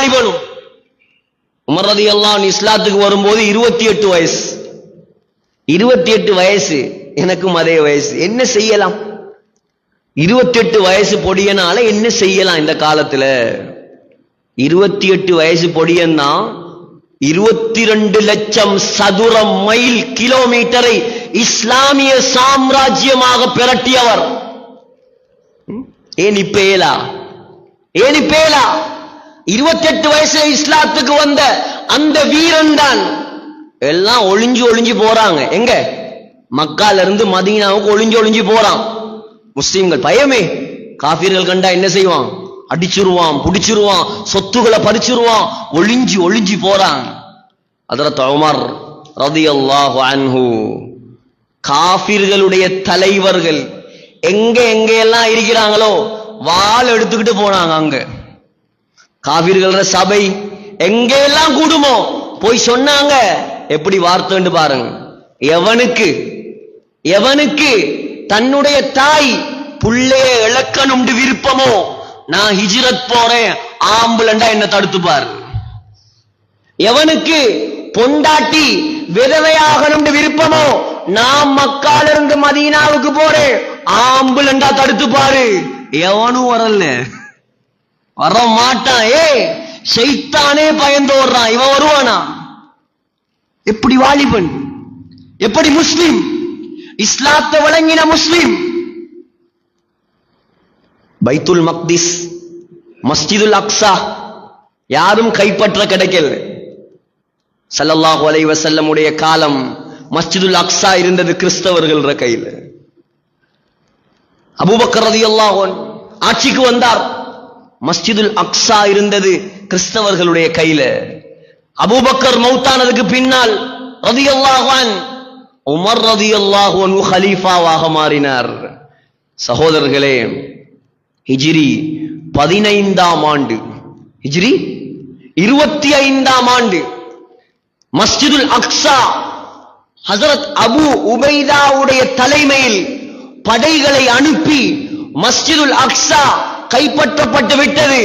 வாலிபனும். Umar ரலியல்லாஹு அன்ஹு இஸ்லாத்துக்கு வரும்போது 28 வயசு. 28 வயசு, எனக்கும் அதே வயசு. என்ன செய்யலாம்? 28 வயசு பொடியனால என்ன செய்யலாம் இந்த காலத்துல? 28 வயசு பொடியன்னா 22 லட்சம் சதுர மைல் கிலோமீட்டரை இஸ்லாமிய சாம்ராஜ்யமாக பிரட்டியவர். ஏன் இப்பேலா? 28 வயசுல இஸ்லாத்துக்கு வந்த அந்த வீரன் தான். எல்லாம் ஒளிஞ்சு போறாங்க. எங்க? மக்கால இருந்து மதீனாவுக்கு ஒளிஞ்சு போறான். முஸ்லிம்கள் பயமே. காஃபிர்கள் கண்டா என்ன செய்வான்? அடிச்சிருவான், புடிச்சிருவான், சொத்துக்களை பறிச்சிருவான். ஒளிஞ்சு போறான். ஹஜ்ரத் உமர் ரலியல்லாஹு அன்ஹு காஃபிர்களுடைய தலைவர்கள் எங்கெல்லாம் இருக்கிறாங்களோ வாள் எடுத்துக்கிட்டு போனாங்க. அங்க காஃபிர்கள சபை எங்கெல்லாம் கூடுமோ போய் சொன்னாங்க. எப்படி வார்த்தை பாருங்க. எவனுக்கு தன்னுடைய தாய் புள்ளைய இழக்கணும் விருப்பமோ, நான் ஹிஜ்ரத் போறேன், ஆம்புலண்டா என்ன தடுத்துப்பாரு. எவனுக்கு பொண்டாட்டி விதவையாகணும் விருப்பமோ, நான் மக்கால இருந்து மதீனாவுக்கு போறேன், ஆம்புலண்டா தடுத்துப்பாரு. எவனும் வரல, வர மாட்டான். ஷைத்தானே பயந்தோடுறான். இவன் வருவானா? எப்படி வாலிபன், எப்படி முஸ்லிம், இஸ்லாத்தை வழங்கின முஸ்லிம். பைத்துல் மக்திஸ், மஸ்ஜிதுல் அக்ஸா யாரும் கைப்பற்ற கிடைக்கல. ஸல்லல்லாஹு அலைஹி வஸல்லம் உடைய காலம் மஸ்ஜிதுல் அக்ஸா இருந்தது கிறிஸ்தவர்கள் கையில். அபூபக்கர் ரலியல்லாஹு அன்ஹு ஆட்சிக்கு வந்தார். மஸ்ஜிதுல் அக்ஸா இருந்தது கிறிஸ்தவர்களுடைய கையில. அபூபக்கர் மௌத்தானதுக்கு பின்னால் ரலியல்லாஹு அன்ஹு உமர் ரலியல்லாஹு அன்ஹு கலீஃபாவாக மாறினார். சகோதரர்களே, ஹிஜ்ரி 15ஆம் ஆண்டு, ஹிஜ்ரி 25ஆம் ஆண்டு மஸ்ஜிதுல் அக்ஸா ஹஜ்ரத் அபு உபைதாவுடைய தலைமையில் படைகளை அனுப்பி மஸ்ஜிதுல் அக்ஸா கைப்பற்றப்பட்டு விட்டது.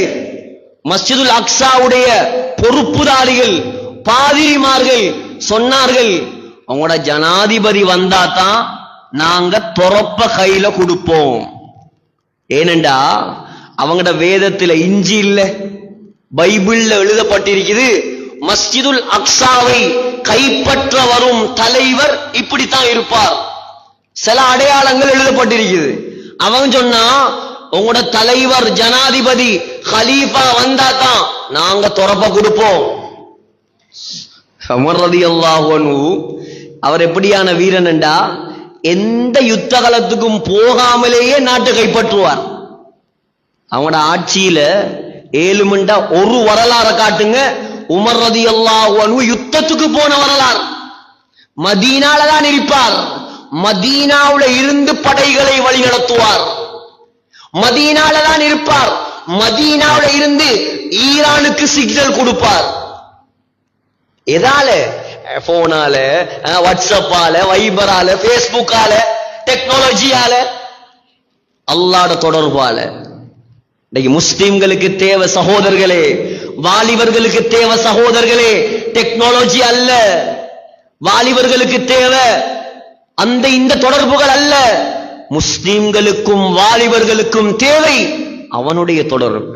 மஸ்ஜிதுல் அக்ஸாவுடைய பொறுப்புதாரிகள் பாதிரிமார்கள் சொன்னார்கள், அவங்களோட ஜனாதிபதி வந்தா தான் நாங்க தொரப்ப கையில கொடுப்போம். ஏனெண்டா அவங்களோட வேதத்துல இஞ்சி இல்ல, பைபிள்ல எழுதப்பட்டிருக்குது, மஸ்ஜிதுல் அக்ஸாவை கைப்பற்ற வரும் தலைவர் இப்படித்தான் இருப்பார். சில அடையாளங்கள் எழுதப்பட்டிருக்குது. அவன் சொன்னா, உங்களோட தலைவர் ஜனாதிபதி கலீஃபா வந்தா தான் நாங்க தொரப்ப கொடுப்போம். உமர் ரலியல்லாஹு அன்ஹு அவர் எப்படியான வீரன் என்றா, எந்த யுத்த காலத்துக்கும் போகாமலேயே நாட்டை கைப்பற்றுவார். அவங்களோட ஆட்சியில 7 மண்டா ஒரு வரலாறு காட்டுங்க. உமர் ரலியல்லாஹு அன்ஹு யுத்தத்துக்கு போன வரலாறு. மதீனால தான் இருப்பார். மதீனாவுல இருந்து படைகளை வழி நடத்துவார். மதீனால தான் இருப்பார். மதீனாவுல இருந்து ஈரானுக்கு சிக்னல் கொடுப்பார். எதால? போனால, வாட்ஸ்அப்பால, வைபரால, பேஸ்புக்கால, டெக்னாலஜியால, அல்லாஹ்வோட தொடர்பால. இன்னைக்கு முஸ்லிம்களுக்கு தேவை சகோதரர்களே, வாலிபர்களுக்கு தேவை சகோதரர்களே, டெக்னாலஜி அல்ல. வாலிபர்களுக்கு தேவை அந்த இந்த தொடர்புகள் அல்ல. முஸ்லிம்களுக்கும் வாலிபர்களுக்கும் தேவை அவனுடைய தொடர்பு.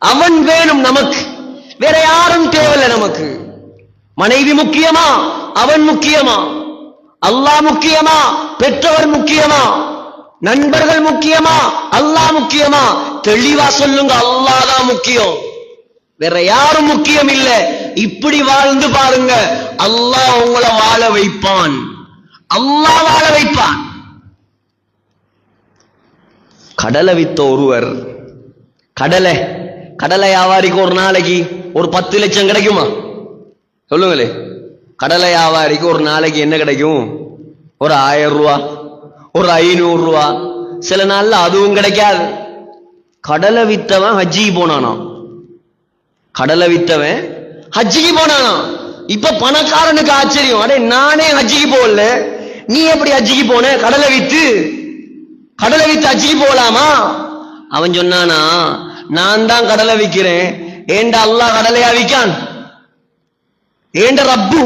அவன் வேணும் நமக்கு, வேற யாரும் தேவையில்லை நமக்கு. மனைவி முக்கியமா? அவன் முக்கியமா? அல்லாஹ் முக்கியமா? பெற்றவர் முக்கியமா? நண்பர்கள் முக்கியமா? அல்லாஹ் முக்கியமா? தெளிவா சொல்லுங்க, அல்லாஹ் தான் முக்கியம், வேற யாரும் முக்கியம் இல்ல. இப்படி வாழ்ந்து பாருங்க, அல்லாஹ் உங்களை வாழ வைப்பான். அல்லாஹ் வாழ வைப்பான். கடலை வித்த ஒருவர், கடலை வியாபாரிக்கு ஒரு நாளைக்கு ஒரு 10 லட்சம் கிடைக்குமா? சொல்லுங்களே. கடலை வியாபாரிக்கு ஒரு நாளைக்கு என்ன கிடைக்கும்? ஒரு 1000 ரூபா, ஒரு 500 ரூபா, சில நாள்ல அதுவும் கிடைக்காது. கடலை வித்தவன் ஹஜ்ஜிக்கு போனானா? கடலை வித்தவன் ஹஜ்ஜிக்கு போனானா? இப்ப பணக்காரனுக்கு ஆச்சரியம், அடே நானே ஹஜ்ஜிக்கு போகல, நீ எப்படி ஹஜ்ஜிக்கு போன? கடலை வித்து ஹஜ்ஜிக்கு போகலாமா? அவன் சொன்னானா, நான் தான் கடலை விக்கிறேன், ஏண்ட அல்லாஹ் கடலையா விக்கான்? ஏண்ட ரப்பு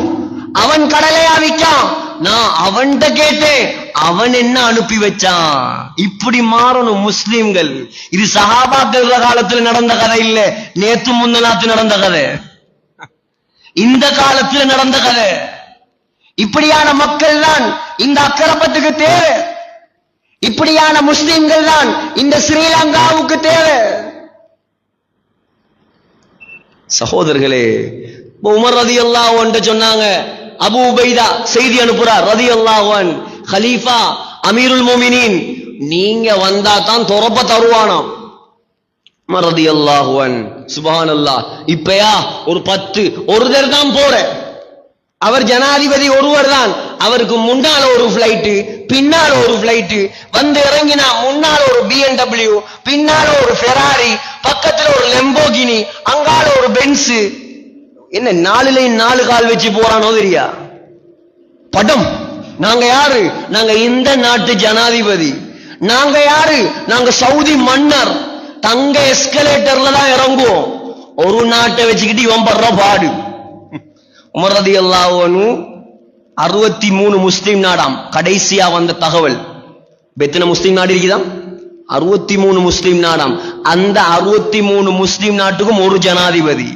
அவன் கடலையா விக்கான்? நான் அவன்கிட்ட கேட்டேன், அவன் என்ன அனுப்பி வச்சான். இப்படி மாறணும் முஸ்லிம்கள். இது சஹாபாக்கள் காலத்துல நடந்த கதை இல்ல, நேத்து முந்தநாத்து நடந்த கதை, இந்த காலத்துல நடந்த கதை. இப்படியான மக்கள் தான் இந்த அக்கரப்பத்துக்கு தேவை. இப்படியான முஸ்லிம்கள் தான் இந்த ஸ்ரீலங்காவுக்கு தேவை. சகோதரர்களே, உமர் ரலியல்லாஹு அன்ஹு சொன்னாங்க, அபூ உபைதா செய்தி அனுப்புறார் ரலியல்லாஹு அன்ஹு, கலீஃபா அமீருல் மோமினின், நீங்க வந்தா தான் தொரப்ப தருவானாம். உமர் ரலியல்லாஹு அன்ஹு, சுப்ஹானல்லாஹ், இப்பயா ஒரு 10 ஒருத்தர் தான் போற, அவர் ஜனாதிபதி ஒருவர் தான், அவருக்கு முன்னால ஒரு பிளைட், பின்னால ஒரு பிளைட், வந்து இறங்கினா முன்னால ஒரு BMW, பின்னால ஒரு ஃபெராரி, பக்கத்துல ஒரு லெம்போகினி, அங்கால ஒரு பென்ஸ். என்ன 4 கால் வச்சு போறானோ தெரியா படம். நாங்க யாரு? நாங்க இந்த நாட்டு ஜனாதிபதி. நாங்க யாரு? நாங்க சவுதி மன்னர். தங்க எஸ்கலேட்டர்ல தான் இறங்குவோம். ஒரு நாட்டை வச்சுக்கிட்டு இவன் படுற பாடு. உமர் ரலியல்லாஹு அன்ஹு 63 முஸ்லிம் நாடாம் கடைசியா வந்த தகவல். எத்தனை முஸ்லிம் நாடு இருக்குதா? 63 முஸ்லிம் நாடாம். அந்த 63 முஸ்லிம் நாட்டுக்கும் ஒரு ஜனாதிபதி.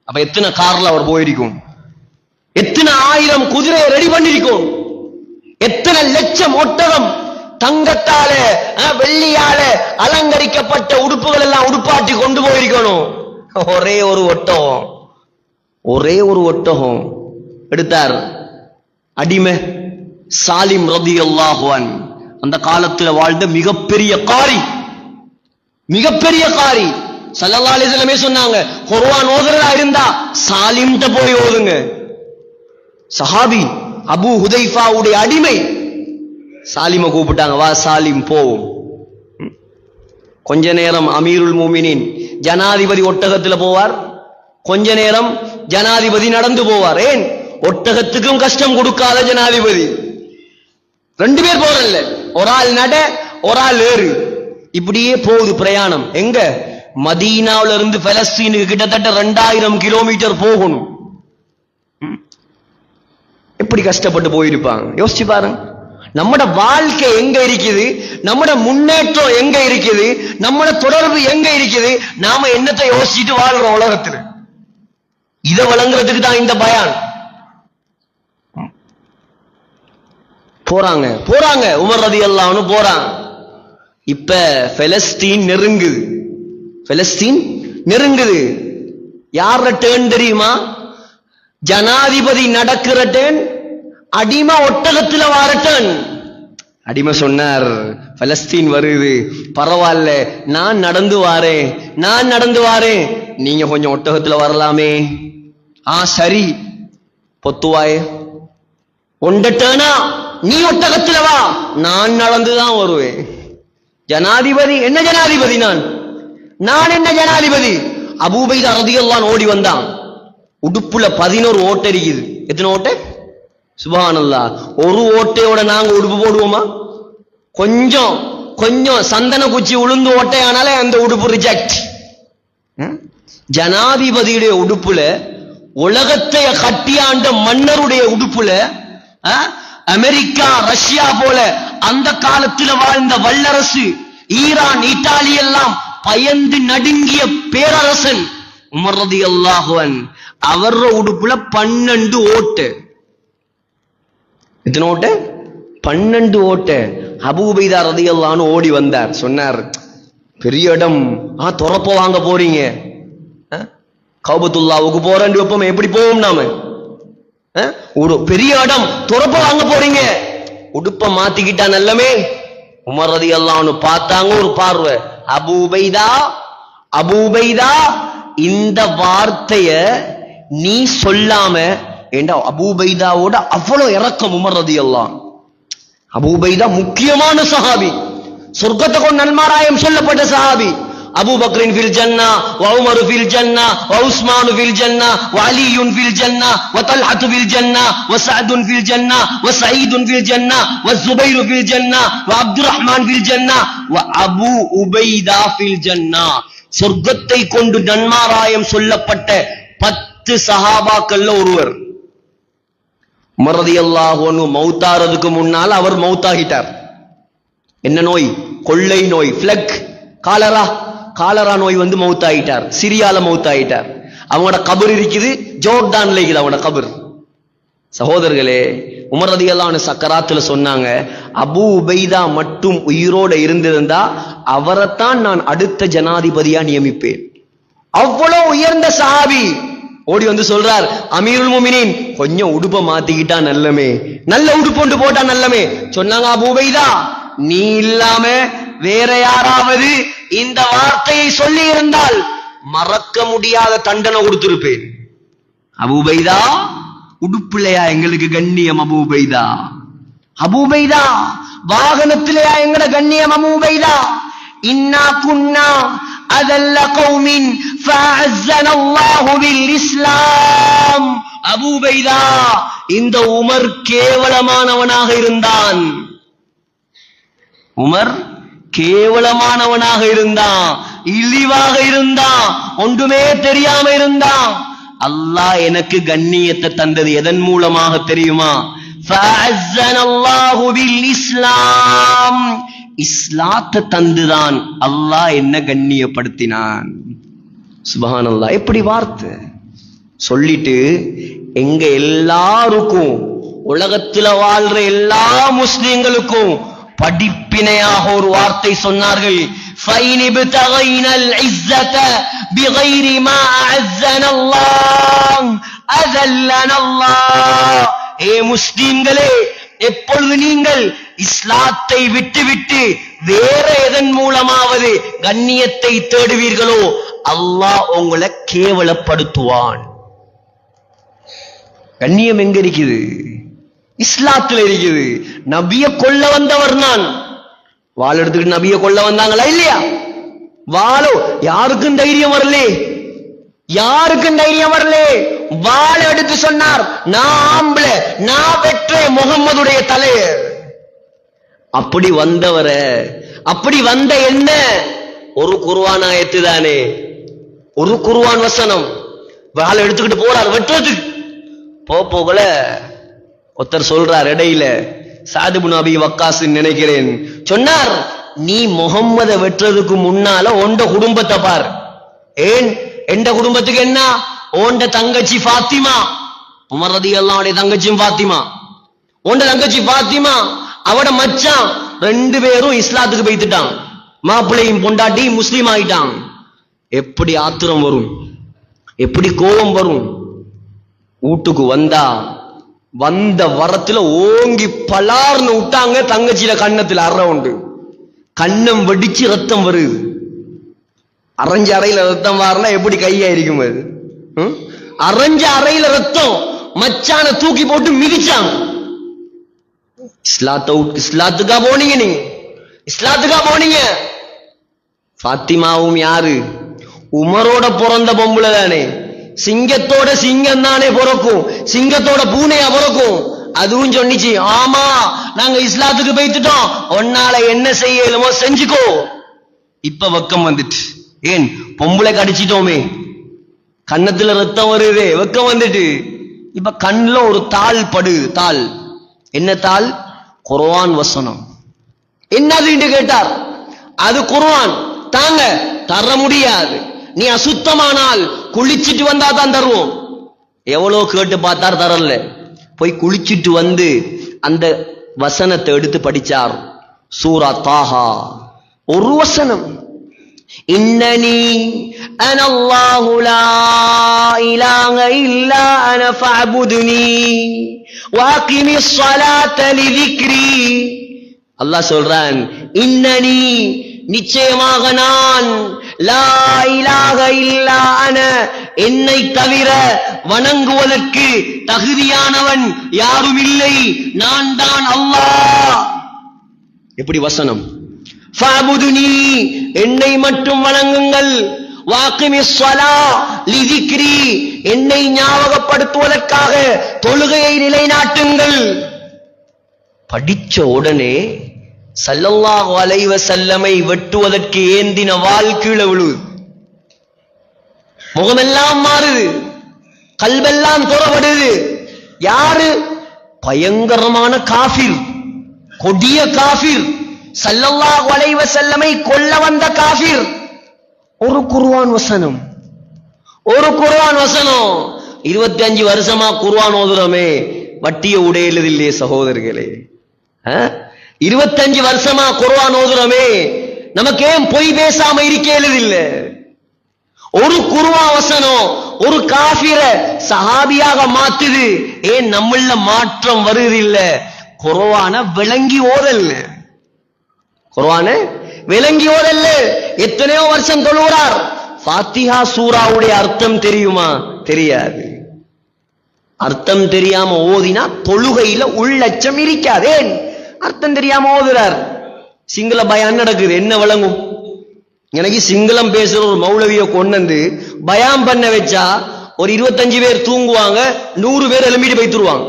அப்ப எத்தனை கார்ல அவர் போயிருக்கும், எத்தனை 1000 குதிரையை ரெடி பண்ணிருக்கும், எத்தனை லட்சம் ஒட்டகம் தங்கத்தால வெள்ளியால அலங்கரிக்கப்பட்ட உடுப்புகள் எல்லாம் உடுப்பாட்டி கொண்டு போயிருக்கணும். ஒரே ஒரு ஒட்டகம், ஒரே ஒரு ஒட்டகம் எடுத்தார். அடிமை சாலிம் ரலியல்லாஹு அன்ஹு, அந்த காலத்துல வாழ்ந்த மிகப்பெரிய காரி, மிகப்பெரிய காரி. ஸல்லல்லாஹு அலைஹி வஸல்லம் சொன்னாங்க, குர்ஆன் ஓதுறதா இருந்தா சாலிம்ட்ட போய் ஓதுங்க. சஹாபி அபூ ஹுதைஃபாவுடைய அடிமை சாலிம கூப்பிட்டாங்க, வா சாலிம் போவோம். கொஞ்ச நேரம் அமீருல் மோமினின் ஜனாதிபதி ஒட்டகத்துல போவார், கொஞ்ச நேரம் ஜனாதிபதி நடந்து போவார். ஏன்? ஒட்டகத்துக்கும் கஷ்டம் கொடுக்காத ஜனாதிபதி. 2 பேர் போறல்ல, ஒரு ஆள் நட, ஒரு ஆள் ஏறு. இப்படியே போகுது பிரயாணம். எங்க? மதீனாவில இருந்து பலஸ்தீனுக்கு கிட்டத்தட்ட 2000 கிலோமீட்டர் போகணும். எப்படி கஷ்டப்பட்டு போயிருப்பாங்க யோசிச்சு பாருங்க. நம்மட வாழ்க்கை எங்க இருக்குது, நம்மட முன்னேற்றம் எங்க இருக்குது, நம்மட தொடர்பு எங்க இருக்குது, நாம என்னத்தை யோசிச்சுட்டு வாழ்றோம் உலகத்துல. இதை வழங்குறதுக்கு தான் இந்த பயான். போறாங்க போறாங்க உமர் ரலியல்லாஹு அன்ஹு போறாங்க. இப்ப பலஸ்தீன் நெருங்குது, பலஸ்தீன் நெருங்குது. யார டேர்ன் தெரியுமா? ஜனாதிபதி நடக்கிற டேர்ன், அடிமை ஒட்டகத்துல வார டேர்ன். அடிமை சொன்னார், பலஸ்தீன் வருது, பரவாயில்ல, நான் நடந்து வாரேன், நான் நடந்து வாரேன், நீங்க கொஞ்சம் ஒட்டகத்துல வரலாமே. சரி பொத்துவாயே, ஒண்ட டேர்னா நீ ஒட்டகத்துல வா, நான் நடந்துதான் வருவேன். ஜனாதிபதி என்ன ஜனாதிபதி? நான் என்ன ஜனாதிபதி? அபூ உபைதா ரலியல்லாஹு அன்ஹு ஓடி வந்தான். உடுப்புல 11 ஓட்டை இருக்குது. எத்தனை ஓட்டை? சுப்ஹானல்லாஹ். ஒரு ஓட்டையோட நாங்க உடுப்பு போடுவோமா? கொஞ்சம் கொஞ்சம் சந்தன குச்சி உளுந்து ஓட்டையானாலே அந்த உடுப்பு ரிஜெக்ட். ஜனாதிபதியுடைய உடுப்புல, உலகத்தை கட்டியாண்ட மன்னருடைய உடுப்புல, அமெரிக்கா ரஷ்யா போல அந்த காலத்தில் வாழ்ந்த வல்லரசு, ஈரான் இத்தாலி எல்லாம் பயந்து நடுங்கிய பேரரசன் உமர் ரலியல்லாஹு அன்ஹு, அவர உடுப்புல 12 ஓட்டு. எத்தனை ஓட்டு? 12 ஓட்டு. அபூ உபைதா ரலியல்லாஹு அன்ஹு ஓடி வந்தார். சொன்னார், பெரிய இடம், துறப்ப வாங்க போறீங்க, கௌபத்துல்லாவுக்கு போறேன் வைப்போம், எப்படி போவோம் நாம? ஒரு பெரிய இடம், துறப்ப வாங்க போறீங்க, உடுப்ப மாத்திக்கிட்டா நல்லமே. உமர் ரலியல்லாஹு அன்ஹு பார்த்தாங்க ஒரு பார்வை. அபூ உபைதா, அபூ உபைதா, இந்த வார்த்தைய நீ சொல்லாம, ஏண்டா அபூ உபைதாவோட அவ்வளவு இரக்கம் உமர் ரலியல்லாஹு அன்ஹு. அபூ உபைதா முக்கியமான சஹாபி, சொர்க்கத்தை கொண்டு நன்மாராயம் சொல்லப்பட்ட சஹாபி. அபூ பக்ரின் ஃபில் ஜன்னா, வ உமர் ஃபில் ஜன்னா, வ உஸ்மான் ஃபில் ஜன்னா, வ அலியுன் ஃபில் ஜன்னா, வ தல்ஹத் ஃபில் ஜன்னா, வ சஅதுன் ஃபில் ஜன்னா, வ சயீதுன் ஃபில் ஜன்னா, வ ஸுபைர் ஃபில் ஜன்னா, வ அப்துர் ரஹ்மான் ஃபில் ஜன்னா, வ அபூ உபைதா ஃபில் ஜன்னா. சொர்க்கத்தை கொண்டு நன்மாராயம் சொல்லப்பட்ட 10 சஹாபாக்கள்ல ஒருவர். உமர் ரலியல்லாஹு அன்ஹு மௌத்தாறதுக்கு முன்னால் அவர் மௌத்தாகிட்டார். என்ன நோய்? கொள்ளை நோய், பிளக், காலரா நோய் வந்து மௌத்தாயிட்டார். சிரியால மௌத்தாயிட்டார். அவங்களோட கபர் இருக்குது, ஜோர்டான்ல இருக்குது அவங்களோட கபர். சகோதரர்களே, உமர் ரலியல்லாஹு அன்ஹு சக்கராத்துல சொன்னாங்க, அபூ உபைதா மட்டும் உயிரோட இருந்திருந்தா அவரைத்தான் நான் அடுத்த ஜனாதிபதியா நியமிப்பேன். அவ்வளவு உயர்ந்த சஹாபி ஓடி வந்து சொல்றார், அமீருல் முஃமினீன் கொஞ்சம் உடுப்ப மாத்திக்கிட்டா நல்லமே, நல்ல உடுப்பு போட்டா நல்லமே. சொன்னாங்க, அபூ உபைதா நீ இல்லாம வேற யாராவது இந்த வார்த்தையை சொல்லி இருந்தால் மறக்க முடியாத தண்டனை கொடுத்திருப்பேன். அபூ உபைதா உடுப்புலையா எங்களுக்கு கண்ணியம்? அபூ உபைதா, அபூ உபைதா வாகனத்திலேயா எங்கட கண்ணியம்? அபூ உபைதா இன்னா குன்னா அதல்ல கௌமின் ஃபஅஸன அல்லாஹு பில் இஸ்லாம். அபூ உபைதா இந்த உமர் கேவலமானவனாக இருந்தான். உமர் கேவலமானவனாக இருந்தான், இழிவாக இருந்தான், ஒன்றுமே தெரியாம இருந்தான். அல்லாஹ் எனக்கு கண்ணியத்தை தந்தது எதன் மூலமாக தெரியுமா? ஃபஅஸனல்லாஹு பில் இஸ்லாம். இஸ்லாத்தை தந்துதான் அல்லாஹ் என்ன கண்ணியப்படுத்தினான். சுப்ஹானல்லாஹ். எப்படி வார்த்தை சொல்லிட்டு எங்க எல்லாருக்கும், உலகத்துல வாழ்ற எல்லா முஸ்லிம்களுக்கும் படிப்பினையாக ஒரு வார்த்தை சொன்னார்கள். فَإِنِ ابْتَغَيْنَا الْعِزَّةَ بِغَيْرِ مَا أَعَزَّنَا اللَّهُ أَذَلَّنَا اللَّهُ. ஏ முஸ்லிம்களே, எப்பொழுது நீங்கள் இஸ்லாத்தை விட்டுவிட்டு வேற எதன் மூலமாவது கண்ணியத்தை தேடுவீர்களோ அல்லாஹ் உங்களை கேவலப்படுத்துவான். கண்ணியம் எங்க இருக்குது? இஸ்லாத்துல இருக்குது. நபிய கொல்ல வந்தவர் நான். வாள் எடுத்துக்கிட்டு நபிய கொல்ல வந்தாங்களா இல்லையா? வாளோ யாருக்கும் தைரியம் வரலே, யாருக்கும் தைரியம் வரலே. வாள் எடுத்து சொன்னார், நான் ஆம்பளை, நான் பெற்ற முகம்மதுடைய தலைவர். அப்படி வந்தவர, அப்படி வந்த என்ன? ஒரு குர்ஆன் ஆயத்து தானே, ஒரு குர்ஆன் வசனம். வாள் எடுத்துக்கிட்டு போறார் வெட்டுறதுக்கு. போகல ஒருத்தர் சொல்றார் இடையில, சாத் இப்னு அபி வக்காஸ் நினைக்கிறேன், சொன்னார், நீ முகம்மதை வெட்டுறதுக்கு முன்னால உண்ட குடும்பத்தை பார். ஏன் எந்த குடும்பத்துக்கு என்ன? உண்ட தங்கச்சி ஃபாத்திமா, உமர் ரலியல்லாஹு அன்ஹு தங்கச்சியும் ஃபாத்திமா, உண்ட தங்கச்சி ஃபாத்திமா, அவட மச்சான் 2 பேரும் இஸ்லாத்துக்கு போய்த்துட்டான். மாப்பிள்ளையும் பொண்டாட்டியும் முஸ்லீம் ஆயிட்டான். எப்படி ஆத்திரம் வரும், எப்படி கோபம் வரும். வீட்டுக்கு வந்தா வந்த வரத்துல ஓங்கி பலார்னு விட்டாங்க. தங்கச்சியில கண்ணத்துல அற உண்டு, கண்ணம் வெடிச்சு ரத்தம் வருது. அரைஞ்ச அறையில ரத்தம் வாருனா எப்படி கையாயிருக்கும் அது? அரைஞ்ச அறையில ரத்தம். மச்சான தூக்கி போட்டு மிதிச்சாங்க. இஸ்லாத்துக்கா போனீங்க? நீங்க இஸ்லாத்துக்கா போனீங்க? ஃபாத்திமாவும் யாரு? உமரோட பிறந்த பொம்பளை தானே. சிங்கத்தோட சிங்கம் தானே பிறக்கும், சிங்கத்தோட பூனையா பிறக்கும். அதுவும் சொன்னிச்சு, ஆமா நாங்க இஸ்லாத்துக்கு போய்த்துட்டோம், உன்னால என்ன செய்யலுமோ செஞ்சுக்கோ. இப்ப வெக்கம் வந்துட்டு. ஏன்? பொம்பளை கடிச்சிட்டோமே, கண்ணத்துல ரத்தம் வருது, வெக்கம் வந்துட்டு. இப்ப கண்ணுல ஒரு தாள் படுது. தாள் என்ன தாள்? குர்ஆன் வசனம். என்னது என்று கேட்டார். அது குர்ஆன், தாங்க தர முடியாது, நீ அசுத்தமானால் குளிச்சிட்டு வந்தா தான் தருவோம். எவ்வளவு கேட்டு பார்த்தார், தரல. போய் குளிச்சிட்டு வந்து அந்த வசனத்தை எடுத்து படிச்சார். சூரா தாஹா ஒரு வசனம். இன்னனி அனல்லாஹு லா இலாஹ இல்லா அன ஃபஅபுதுனி வஅகிமிஸ் ஸலாத லிذிக்ரி. அல்லாஹ் சொல்றான், இன்னனி நிச்சயமாக நான், லா இலாஹ இல்லா அன என்னை தவிர வணங்குவதற்கு தகுதியானவன் யாரும் இல்லை, நான் தான் அல்லாஹ். எப்படி வசனம்? ஃபஅபுதுனி என்னை மட்டும் வணங்குங்கள், வாகிமிஸ் ஸலா லிذிக்ரி என்னை ஞாபகப்படுத்துவதற்காக தொழுகையை நிலைநாட்டுங்கள். படிச்ச உடனே ஸல்லல்லாஹு அலைஹி வஸல்லமை வெட்டுவதற்கு ஏந்தின வாள் கீழே விழுது. முகமெல்லாம் மாறுது, கல்வெல்லாம் துறப்படுது. யாரு? பயங்கரமான காஃபிர், கொடிய காஃபிர், ஸல்லல்லாஹு அலைஹி வஸல்லமை கொல்ல வந்த காஃபிர். ஒரு குர்ஆன் வசனம், ஒரு குர்ஆன் வசனம். 25 வருஷமா குர்ஆன் ஓதுறோமே, வட்டிய உடையலது இல்லையே சகோதரர்களே. 25 வருஷமா குர்ஆன் ஓதுறோமே, நமக்கு ஏன் பொய் பேசாம இருக்கேலது இல்ல? ஒரு குர்ஆன் வசனம் ஒரு காஃபிர சஹாபியாக மாத்துது. ஏன் நம்மள மாற்றம் வருது இல்ல? குர்ஆன விளங்கி ஓதல்ல, குர்ஆன விளங்கி ஓதல்ல. எத்தனையோ வருஷம் தொழுகிறார், ஃபாத்திஹா சூராவுடைய அர்த்தம் தெரியுமா? தெரியாது. அர்த்தம் தெரியாம ஓதினா தொழுகையில உள்ளச்சம் இருக்காது. அர்த்தம் தெரியாம ஓதுறார். சிங்கள பயான் நடக்குது, என்ன விளங்கும்? எனக்கு சிங்களம் பேசுற ஒரு மௌலவிய கொண்டு பயான் பண்ண வச்சா ஒரு 25 பேர் தூங்குவாங்க, 100 பேர் எழும்பிட்டு போய்த்துருவாங்க.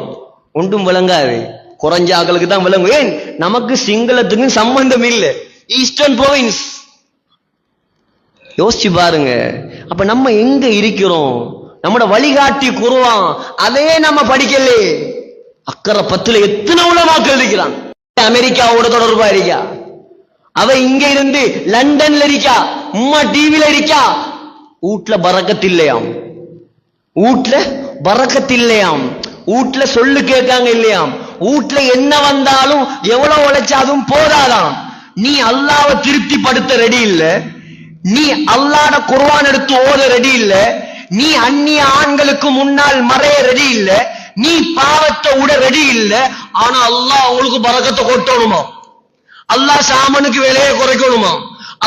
ஒன்றும் விளங்காது, குறைஞ்ச ஆக்களுக்கு தான் விளங்கும். ஏன்? நமக்கு சிங்களத்துக்கு சம்பந்தம் இல்லை, ஈஸ்டர்ன் ப்ரோவின்ஸ். யோசிச்சு பாருங்க. அப்ப நம்ம எங்க இருக்கிறோம்? நம்மட வழிகாட்டி குர்ஆன், அதே நம்ம படிக்கல. அக்கறை 10ல எத்தனை உலமாக்கள் இருக்கிறான். அமெரிக்காவோட தொடர்பா இருக்கா, அவ இங்க இருந்து லண்டன்ல இருக்கா, உம்மா டிவில இருக்கா. வீட்ல பரக்கத் இல்லையாம், வீட்ல பரக்கத் இல்லையாம், வீட்ல சொல்லு கேட்காங்க இல்லையாம். வீட்ல என்ன வந்தாலும் எவ்வளவு உழைச்சாலும் போதாதாம். நீ அல்லாஹ்வை திருப்திப்படுத்த ரெடி இல்ல, நீ அல்லாஹ்ட குர்ஆன் எடுத்து ஓத ரெடி இல்ல, நீ அந்நிய ஆண்களுக்கு முன்னால் மறைய ரெடி இல்ல, நீ பாவத்தை விட ரெடி இல்ல. ஆனா அல்லாஹ் உங்களுக்கு பரக்கத்தை கொட்டணுமா? அல்லாஹ் சாமனுக்கு விலையை குறைக்கணுமா?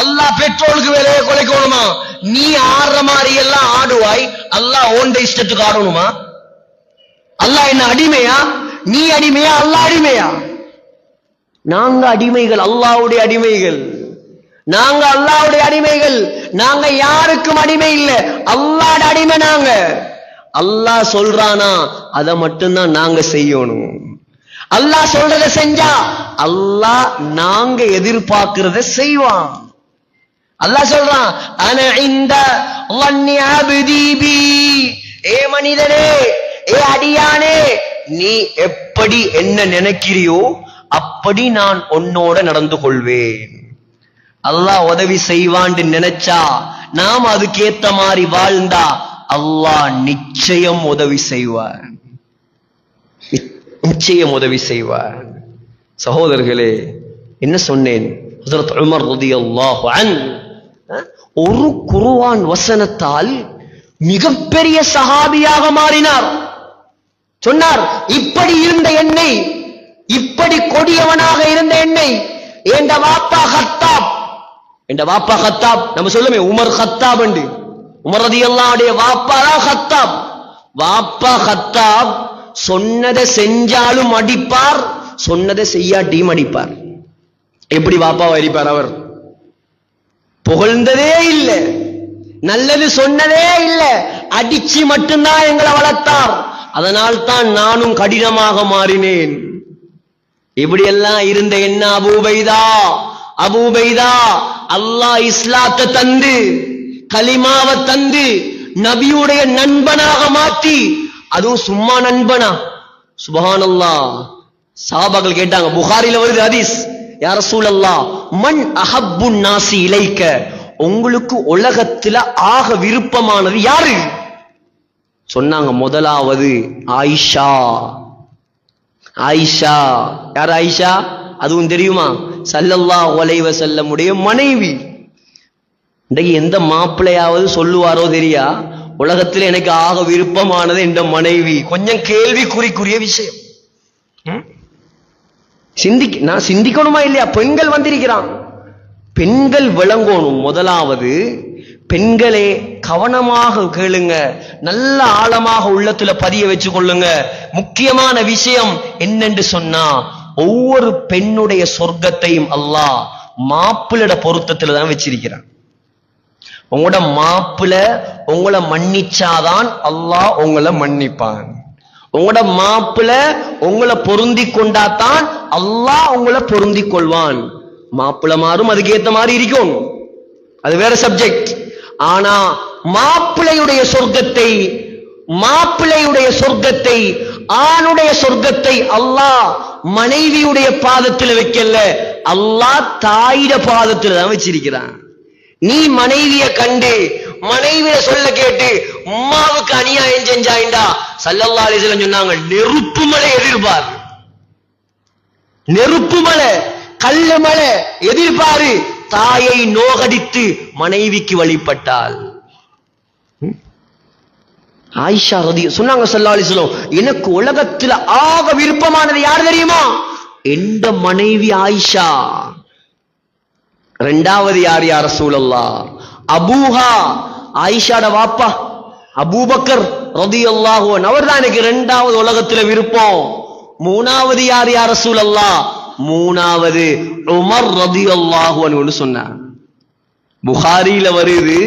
அல்லாஹ் பெட்ரோலுக்கு விலையை குறைக்கணுமா? நீ ஆடுற மாதிரி எல்லாம் ஆடுவாய், அல்லாஹ் ஓண்ட இஷ்டத்துக்கு ஆடணுமா? அல்லாஹ் என்ன அடிமையா? நீ அடிமையா? அல்லாஹ் அடிமையா? நாங்க அடிமைகள், அல்லாஹ்வுடைய அடிமைகள். நாங்க அல்லாஹ்வுடைய அடிமைகள். நாங்க யாருக்கும் அடிமை இல்லை, அல்லாஹ்வுடைய அடிமை நாங்க. அல்லாஹ் சொல்றானா அதை மட்டும்தான் நாங்க செய்யணும். அல்லாஹ் சொல்றத செஞ்சா அல்லாஹ் நாங்க எதிர்பார்க்கிறத செய்வான். அல்லாஹ் சொல்றான், அன இந்த வன்னி அப்தி பி. ஏ மனிதனே, ஏ அடியானே, நீ எப்படி என்ன நினைக்கிறியோ அப்படி நான் உன்னோட நடந்து கொள்வேன். அல்லாஹ் உதவி செய்வான்னு நினைச்சா நாம் அதுக்கேத்த மாதிரி வாழ்ந்தா அல்லாஹ் நிச்சயம் உதவி செய்வார், நிச்சயம் உதவி செய்வார். சகோதரர்களே, என்ன சொன்னேன்? ஹஜ்ரத் உமர் ரலியல்லாஹு அன்ஹு ஒரு குர்ஆன் வசனத்தால் மிகப்பெரிய சஹாபியாக மாறினார். சொன்னார், இப்படி இருந்த என்னை, இப்படி கொடியவனாக இருந்த என்னை என்ற வாப்பா கத்தாப், என்ற வாப்பா கத்தாப், நம்ம சொல்லுமே உமர் கத்தாப் என்று. உமர் ரலியல்லாஹுடைய வாப்பா தான் கத்தாப். வாப்பா கத்தாப் சொன்னதை செஞ்சாலும் அடிப்பார், சொன்னதை செய்யாட்டியும் அடிப்பார். எப்படி வாப்பாவை அடிப்பார்? அவர் புகழ்ந்ததே இல்லை, நல்லது சொன்னதே இல்லை, அடிச்சு மட்டும்தான் எங்களை வளர்த்தார். அதனால் தான் நானும் கடினமாக மாறினேன். இப்படியெல்லாம் இருந்த என்ன அபூபைதா, அபூபைதா அல்லாஹ் இஸ்லாத்தை தந்து, கலிமாவை தந்து, நபியுடைய நண்பனாக மாற்றி, அதுவும் சும்மா நண்பனா? சுப்ஹானல்லாஹ். சஹாபாக்கள் கேட்டாங்க, புகாரில வருது ஹதீஸ், யா ரசூலல்லாஹ் மன் அஹப்புன் நாசி இலைக்க, உங்களுக்கு உலகத்துல ஆக விருப்பமானது யாரு? சொன்னாங்க, முதலாவது ஆயிஷா. ஆயிஷா யார்? ஆயிஷா அதுவும் தெரியுமா? ஸல்லல்லாஹு அலைஹி வஸல்லம் உடைய மனைவி. இன்றைக்கு எந்த மாப்பிள்ளையாவது சொல்லுவாரோ தெரியா, உலகத்தில் எனக்கு ஆக விருப்பமானது என்ற மனைவி. கொஞ்சம் கேள்விக்குறிக்குரிய விஷயம். நான் சிந்திக்கணுமா இல்லையா? பெண்கள் வந்திருக்கிறான், பெண்கள் விளங்கணும். முதலாவது பெண்களே கவனமாக கேளுங்க, நல்ல ஆழமாக உள்ளத்துல பதிய வச்சு கொள்ளுங்க. முக்கியமான விஷயம் என்னென்று சொன்னா, ஒவ்வொரு பெண்ணுடைய சொர்க்கத்தையும் அல்லாஹ் மாப்பிள்ளட பொருத்தத்துல தான் வச்சிருக்கிறான். உங்களோட மாப்பிள்ள உங்களை மன்னிச்சாதான் அல்லாஹ் உங்களை மன்னிப்பான். உங்களோட மாப்பிள்ள உங்களை பொருந்தி கொண்டாதான் அல்லாஹ் உங்களை பொருந்தி கொள்வான். மாப்பிள்ள மாறும், அதுக்கு ஏத்த மாதிரி இருக்கும், அது வேற சப்ஜெக்ட். ஆனா மாப்பிள்ளையுடைய சொர்க்கத்தை ஆணுடைய சொர்க்கத்தை அல்லாஹ் மனைவியுடைய பாதத்தில் வைக்கல, அல்லாஹ் தாயிட பாதத்தில் தான் வச்சிருக்கிறான். நீ மனைவிய கண்டு மனைவிய சொல்ல கேட்டு உம்மாவுக்கு அநியாயம் செஞ்சாயிண்டா ஸல்லல்லாஹு அலைஹி வஸல்லம் சொன்னாங்க, நெருப்பு மலை எதிர்பார், நெருப்பு மலை கல்லு மலை எதிர்பாரு. தாயை நோகடித்து மனைவிக்கு வழிபட்டால். ஆயிஷா சொன்னாங்க ஸல்லல்லாஹு அலைஹி வஸல்லம், எனக்கு உலகத்தில் ஆக விருப்பமானது யார் தெரியுமா? எந்த மனைவி ஆயிஷா. இரண்டாவது யார் யா ரசூலல்லாஹ்? அபூஹா, ஆயிஷாட வாப்பா அபூபக்கர் ரலியல்லாஹு அன்ஹு, அவர்தான் எனக்கு இரண்டாவது உலகத்தில் விருப்பம். மூணாவது யார் யா ரசூலல்லாஹ்? மூணாவது உமர் ரலியல்லாஹு அன்ஹு சொன்னார். புகாரியில வருது,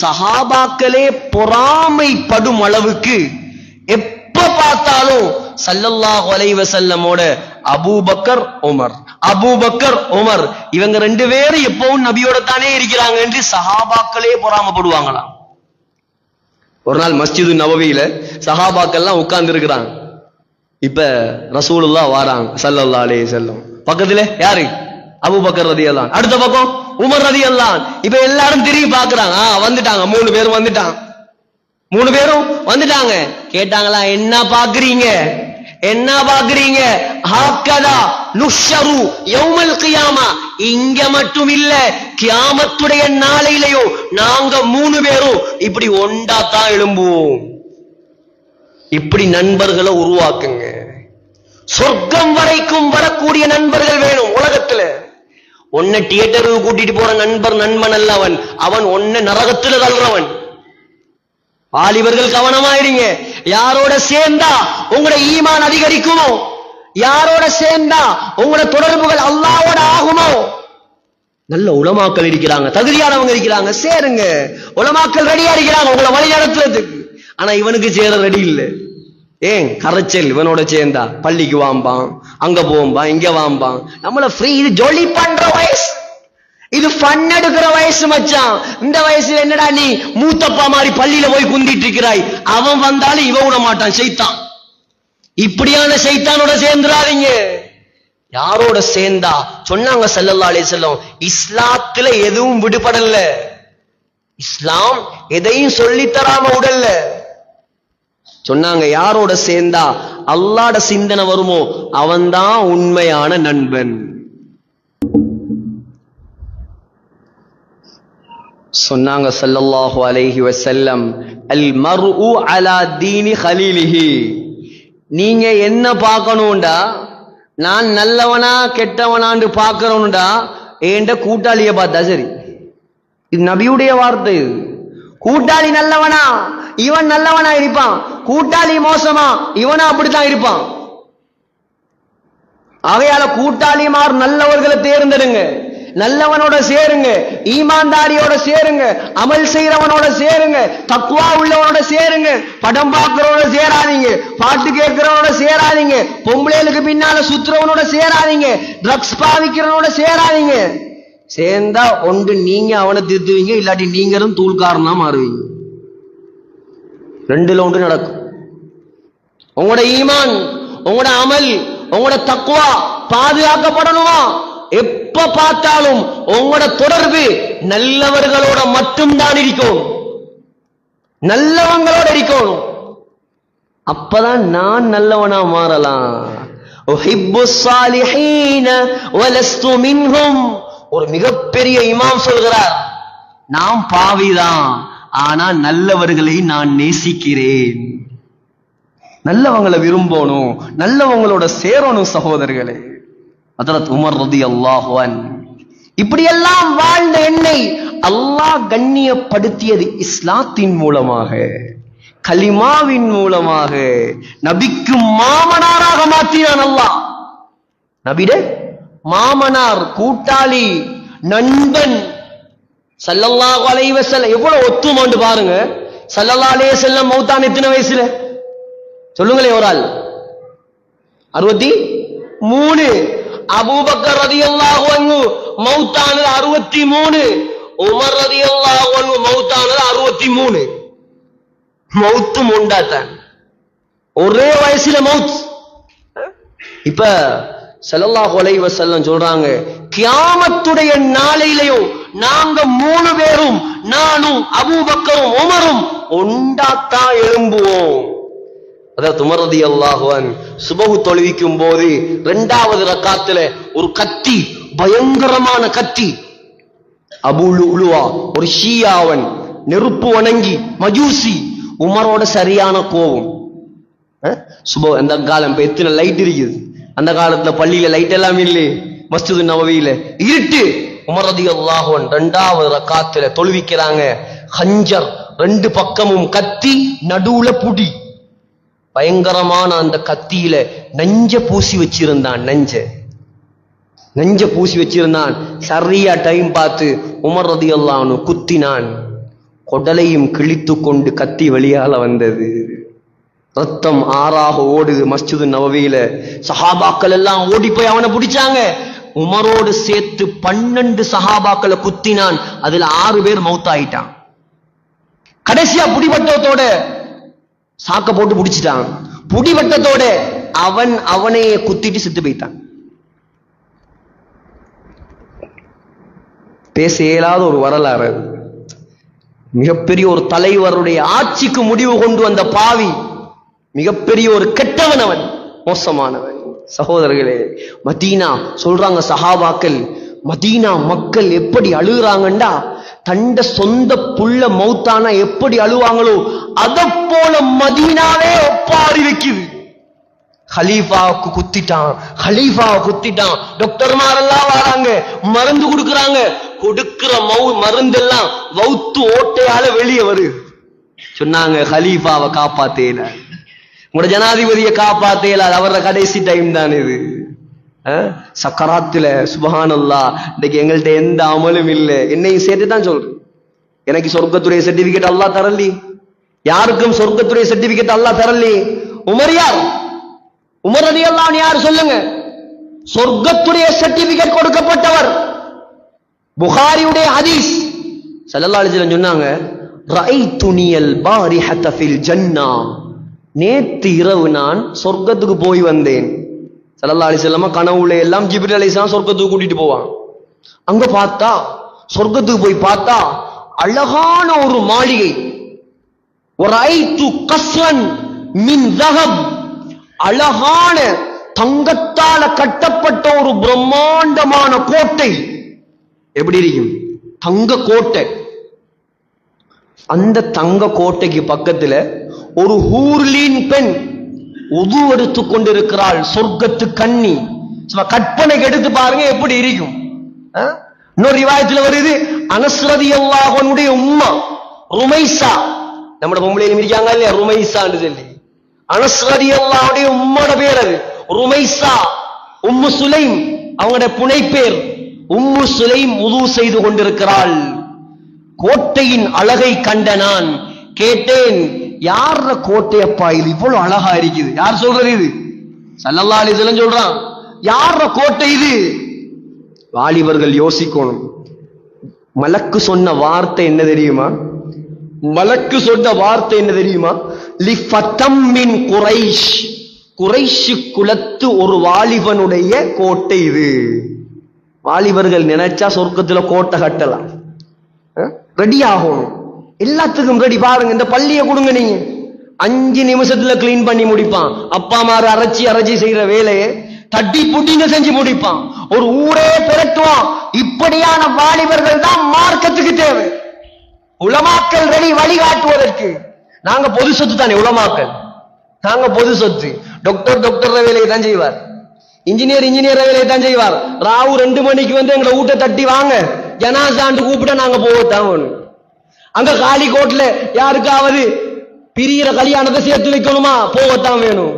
சஹாபாக்களே பொறாமைப்படும் அளவுக்கு எப்ப பார்த்தாலும் ஸல்லல்லாஹு அலைஹி வஸல்லமோட அபூபக்கர் உமர் இவங்க ரெண்டு பேரும் எப்பவும் நபியோட தானே இருக்கிறாங்க என்று சஹாபாக்களே பொறாமப்படுவாங்களாம். ஒரு நாள் மஸ்ஜிது நபவியில சஹாபாக்கள்லாம் உட்கார்ந்து இருக்கிறாங்க. இப்ப ரசூலுல்லாஹ் வாராங்க ஸல்லல்லாஹு அலைஹி வஸல்லம். பக்கத்துல யாரு? அபூபக்கர் ரலியல்லாஹு, அடுத்த பக்கம் உமர் ரலியல்லாஹு. இப்ப எல்லாரும் திரும்பி பாக்குறாங்க, வந்துட்டாங்க, மூணு பேரும் வந்துட்டாங்க. கேட்டாங்களா, என்ன பாக்குறீங்க? ஹாக்கதா நுஷ்ஷரு யௌமல் கியாமா, இங்க மட்டும் இல்ல கியாமத்துடைய நாளையிலயோ நாங்க மூணு பேரும் இப்படி ஒண்டா தான் எழும்புவோம். இப்படி நண்பர்களை உருவாக்குங்க. சொர்க்கம் வரைக்கும் வரக்கூடிய நண்பர்கள் வேணும் உலகத்துல. ஒன்ன தியேட்டருக்கு கூட்டிட்டு போற நண்பன் அல்ல அவன் ஒன்ன நரகத்துல தள்ளுறவன். வாலிபர்கள் கவனமாயிடுங்க. யாரோட சேர்ந்தா உங்களோட ஈமான் அதிகரிக்குமோ, யாரோட சேர்ந்தா உங்களோட தொடர்புகள் அல்லாஹ்வோட ஆகுமோ. நல்ல உலமாக்கள் இருக்கிறாங்க, தகுதியானவங்க இருக்கிறாங்க, சேருங்க. உலமாக்கள் ரெடியா இருக்கிறாங்க உங்களை வழி நடத்துறதுக்கு. ஆனா இவனுக்கு சேர ரெடி இல்லை. ஏன்? கரைச்சல். இவனோட சேர்ந்தா பள்ளிக்கு வாம்பான், அங்க போம்பான், இங்க வாம்பான். நம்மள ஃப்ரீ, இது ஜொலி பண்ற வயசு, இது ஃபன் எடுக்கிற வயசு மச்சான். இந்த வயசுல என்னடா நீ மூத்தப்பா மாதிரி பள்ளியில போய் குந்திட்டு இருக்கிறாய்? அவன் வந்தாலும் இவன் விட மாட்டான், சைத்தான். இப்படியான சைத்தானோட சேர்ந்துடாதீங்க. யாரோட சேர்ந்தா சொன்னாங்க ஸல்லல்லாஹு அலைஹி வஸல்லம், இஸ்லாத்துல எதுவும் விடுபடல, இஸ்லாம் எதையும் சொல்லித்தராம உடல்ல. சொன்னாங்க, யாரோட சேர்ந்தா அல்லாஹ்ட சிந்தனை வருமோ அவன்தான் உண்மையான நண்பன். சொன்னாங்க ஸல்லல்லாஹு அலைஹி வஸல்லம், அல் மர்உ அலா தீனி கலீலிஹி. நீங்க என்ன பார்க்கணும்டா, நான் நல்லவனா கெட்டவனான்னு பார்க்கணும்டா ஏண்ட கூட்டாளிய பார்த்தா சரி. இது நபியுடைய வார்த்தை. கூட்டாளி நல்லவனா இவன் நல்லவனா இருப்பான், கூட்டாளி மோசமா இவனா அப்படித்தான் இருப்பான். ஆகையால கூட்டாளிமார் நல்லவர்களை தேர்ந்தெடுங்க, நல்லவனோட சேருங்க, ஈமான்தாரியோட சேருங்க, அமல் செய்யறவனோட சேருங்க, தக்வா உள்ளவனோட சேருங்க. படம் பார்க்கிறவனோட சேராதீங்க, பாட்டு கேட்கிறவனோட சேராதீங்க, பொம்பளைகளுக்கு பின்னால சுத்துறவனோட சேராதீங்க, ட்ரக்ஸ் பாவிக்கிறவனோட சேராதீங்க. சேர்ந்தா ஒன்று நீங்க அவனை திருத்துவீங்க, இல்லாட்டி நீங்களும் தூள்காரனா மாறுவீங்க. ரெண்டுல ஒன்று நடக்கும். உங்களோட ஈமான், உங்களோட அமல், உங்களோட தக்வா பாதுகாக்கப்படணுமா? எப்ப பார்த்தாலும் உங்களோட தொடர்பு நல்லவர்களோட மட்டும்தான் இருக்கணும், நல்லவங்களோட இருக்கணும். அப்பதான் நான் நல்லவனா மாறலாம். ஒரு மிகப்பெரிய இமாம் சொல்கிறார், நான் பாவிதான், ஆனா நல்லவர்களை நான் நேசிக்கிறேன். நல்லவங்களை விரும்பணும், நல்லவங்களோட சேரணும் சகோதரர்களே. ஹஜ்ரத் உமர் ரலியல்லாஹு அன்ஹு இப்படியெல்லாம் வாழ்ந்த என்னை அல்லாஹ் கண்ணியப்படுத்தியது இஸ்லாத்தின் மூலமாக, கலிமாவின் மூலமாக. நபிக்கு மாமனாராக மாற்றினான் அல்லாஹ். நபிட மாமனார், கூட்டாளி, நண்பன். ஸல்லல்லாஹு அலைஹி வஸல்லம் எவ்வளவு ஒத்துமாண்டு பாருங்க. ஸல்லல்லாஹு அலைஹி வஸல்லம் மௌத்தான் எத்தனை வயசுல சொல்லுங்களே ஒரு ஆள்? 63. அபூபக்கர் ரலியல்லாஹு அன்ஹு மௌத்தானது 63. உமர் ரலியல்லாஹு அன்ஹு மௌத்தானது 63. மௌத்து உண்டாத்தான், ஒரே வயசுல மௌத். இப்ப ஸல்லல்லாஹு அலைஹி வஸல்லம் சொல்றாங்க, கியாமத்துடைய நாளையிலையும் நாங்க 3 பேரும், நானும் அபூபக்கரும் உமரும் ஒண்டாத்தான் எழும்புவோம். அதாவது உமர் ரலியல்லாஹு அன்ஹு சுபஹ் தொழுவிக்கும் போது 2வது ரக்காத்துல ஒரு கத்தி, பயங்கரமான கத்தி, அபூ லுஅலுவா ஒரு ஷியாவன், நெருப்பு வணங்கி மஜூசி, உமரோட சரியான கோபம். சுபஹ் அந்த காலம் இப்ப எத்தனை லைட் இருக்குது, அந்த காலத்துல பள்ளியில லைட் எல்லாம் இல்லை, மஸ்ஜிது நபவியில இருட்டு. உமர் ரலியல்லாஹு அன்ஹு 2வது ரக்காத்துல தொழுவிக்கிறாங்க. ஹஞ்சர் 2 பக்கமும் கத்தி, நடுவுல புடி, பயங்கரமான அந்த கத்தியில நெஞ்ச பூசி வச்சிருந்தான். நெஞ்ச பூசி வச்சிருந்தான். சரியா டைம் பார்த்து உமர் ரலியல்லாஹு அன்ஹு குத்தினான். கொடலையும் கிழித்து கொண்டு கத்தி வெளியால வந்தது. ரத்தம் ஆறாக ஓடுது மஸ்ஜிது நபவியில. சஹாபாக்கள் எல்லாம் ஓடி போய் அவனை பிடிச்சாங்க. உமரோடு சேர்த்து 12 சஹாபாக்களை குத்தினான். அதுல 6 பேர் மௌத்தாயிட்டான். கடைசியா புடிவட்டத்தோட சாக்க போட்டு பிடிச்சிட்டான். புடிவட்டத்தோட அவனையே குத்திட்டு செத்து போயிட்டான். பேச இயலாத ஒரு வரலாறு. மிகப்பெரிய ஒரு தலைவருடைய ஆட்சிக்கு முடிவு கொண்டு வந்த பாவி, மிகப்பெரிய ஒரு கெட்டவன், அவன் மோசமானவன். சகோதரர்களே, மதீனா சொல்றாங்க சஹாபாக்கள், மதீனா மக்கள் எப்படி அழுகுறாங்கண்டா, தண்ட சொந்த புள்ள மௌத்தானா எப்படி அழுவாங்களோ அத போல மதீனாவே ஒப்பாரி வைக்குது. ஹலீஃபாவுக்கு குத்திட்டான். டாக்டர்மாரெல்லாம் வராங்க, மருந்து கொடுக்கறாங்க. கொடுக்கிற மருந்தெல்லாம் வௌத்து ஓட்டையால வெளியே வருது. சொன்னாங்க, ஹலீஃபாவை காப்பாத்தேல, உங்களோட ஜனாதிபதியை காப்பாத்தேல, அவரோட கடைசி டைம் தான் இது. சக்கராத்துல சுப்ஹானல்லாஹ், இன்னைக்கு எங்கள்கிட்ட எந்த அமலும் இல்லை. என்னையும் சேர்த்துதான் சொல்றேன். எனக்கு சொர்க்கத்துடைய சர்டிபிகேட் அல்லாஹ் தரலி, யாருக்கும் சொர்க்கத்துடைய சர்டிபிகேட் அல்லாஹ் தரலி. உமர் யார்? உமர் ரலியல்லாஹு அன்ஹு யார் சொல்லுங்க? சொர்க்கத்துடைய சர்டிபிகேட் கொடுக்கப்பட்டவர். புகாரியுடைய ஹதீஸ், ஸல்லல்லாஹு அலைஹி வஸல்லம் சொன்னாங்க, ரஐதுனியல் பாரிஹத ஃபில் ஜன்னா, நேத்து இரவு நான் சொர்க்கத்துக்கு போய் வந்தேன். ஸல்லல்லாஹு அலைஹி வஸல்லம் கனவுல எல்லாம் ஜிப்ரீல் அலைஹிஸ்ஸலாம் சொர்க்கத்துக்கு கூட்டிட்டு போவாங்க. அங்க பார்த்தா, சொர்க்கத்துக்கு போய் பார்த்தா அழகான ஒரு மாளிகை. வரைது கஸ்ரன் மின் ذهب, அழகான தங்கத்தால கட்டப்பட்ட ஒரு பிரம்மாண்டமான கோட்டை. எப்படி இருக்கும்? தங்க கோட்டை. அந்த தங்க கோட்டைக்கு பக்கத்துல ஒரு ஹூர்லீன் பெண் உது எடுத்து கொண்டிருக்கிறாள். சொர்க்கத்து கன்னி. கற்பனைக்கு எடுத்து பாருங்க எப்படி இருக்கும். இன்னொரு ரிவாயத்துல வருது, அனஸ் ரலியல்லாஹு அன்ஹுடைய உம்மா ருமைஸா, நம்ம பொம்பளையிலும் இருக்காங்க இல்லையா ருமைஸான்னு சொல்லி, அனஸ் ரலியல்லாஹு அன்ஹுடைய உம்மோட பேர் அது ருமைஸா. உம்மு சுலைம் அவங்களுடைய புனை பேர். உம்மு சுலைம் உது செய்து கொண்டிருக்கிறாள். கோட்டையின் அழகை கண்ட நான் கேட்டேன், யார கோட்டையப்பா இது இவ்வளவு அழகா இருக்குது? யார் சொல்றது இது? ஸல்லல்லாஹு அலைஹி வஸல்லம் சொல்றான். யார கோட்டை இது? வாலிபர்கள் யோசிக்கணும். மலக்கு சொன்ன வார்த்தை என்ன தெரியுமா? மலக்கு சொன்ன வார்த்தை என்ன தெரியுமா? லிஃபதம் மின் குரைஷ், குரைஷ் குலத்து ஒரு வாலிபனுடைய கோட்டை இது. வாலிபர்கள் நினைச்சா சொர்க்கத்துல கோட்டை கட்டலாம். ரெடி ஆகணும், எல்லாத்துக்கும் ரெடி. பாருங்க, இந்த பள்ளியை கொடுங்க, நீங்க 5 நிமிஷத்துல கிளீன் பண்ணி முடிப்பான். அப்பா மாறு அரைச்சி செய்யற வேலையை தட்டி புட்டிங்க செஞ்சு முடிப்பான். ஒரு ஊரே திரட்டுவான். இப்படியான வாலிபர்கள் தான் மார்க்கத்துக்கு தேவை. உலமாக்கள் ரெடி வழிகாட்டுவதற்கு. நாங்க பொது சொத்து தானே உலமாக்கள், நாங்க பொது சொத்து. டாக்டர் வேலையை தான் செய்வார், இன்ஜினியர் வேலையை தான் செய்வார். ராவு 2 மணிக்கு வந்து எங்களை ஊட்ட தட்டி வாங்க ஜனாசாண்டு கூப்பிட்டா நாங்க போகத்தான் வேணும். அங்க காலிக்கோட்ல யாருக்காவது பிரியிற கல்யாணத்தை சேர்த்து வைக்கணுமா, போகத்தான் வேணும்.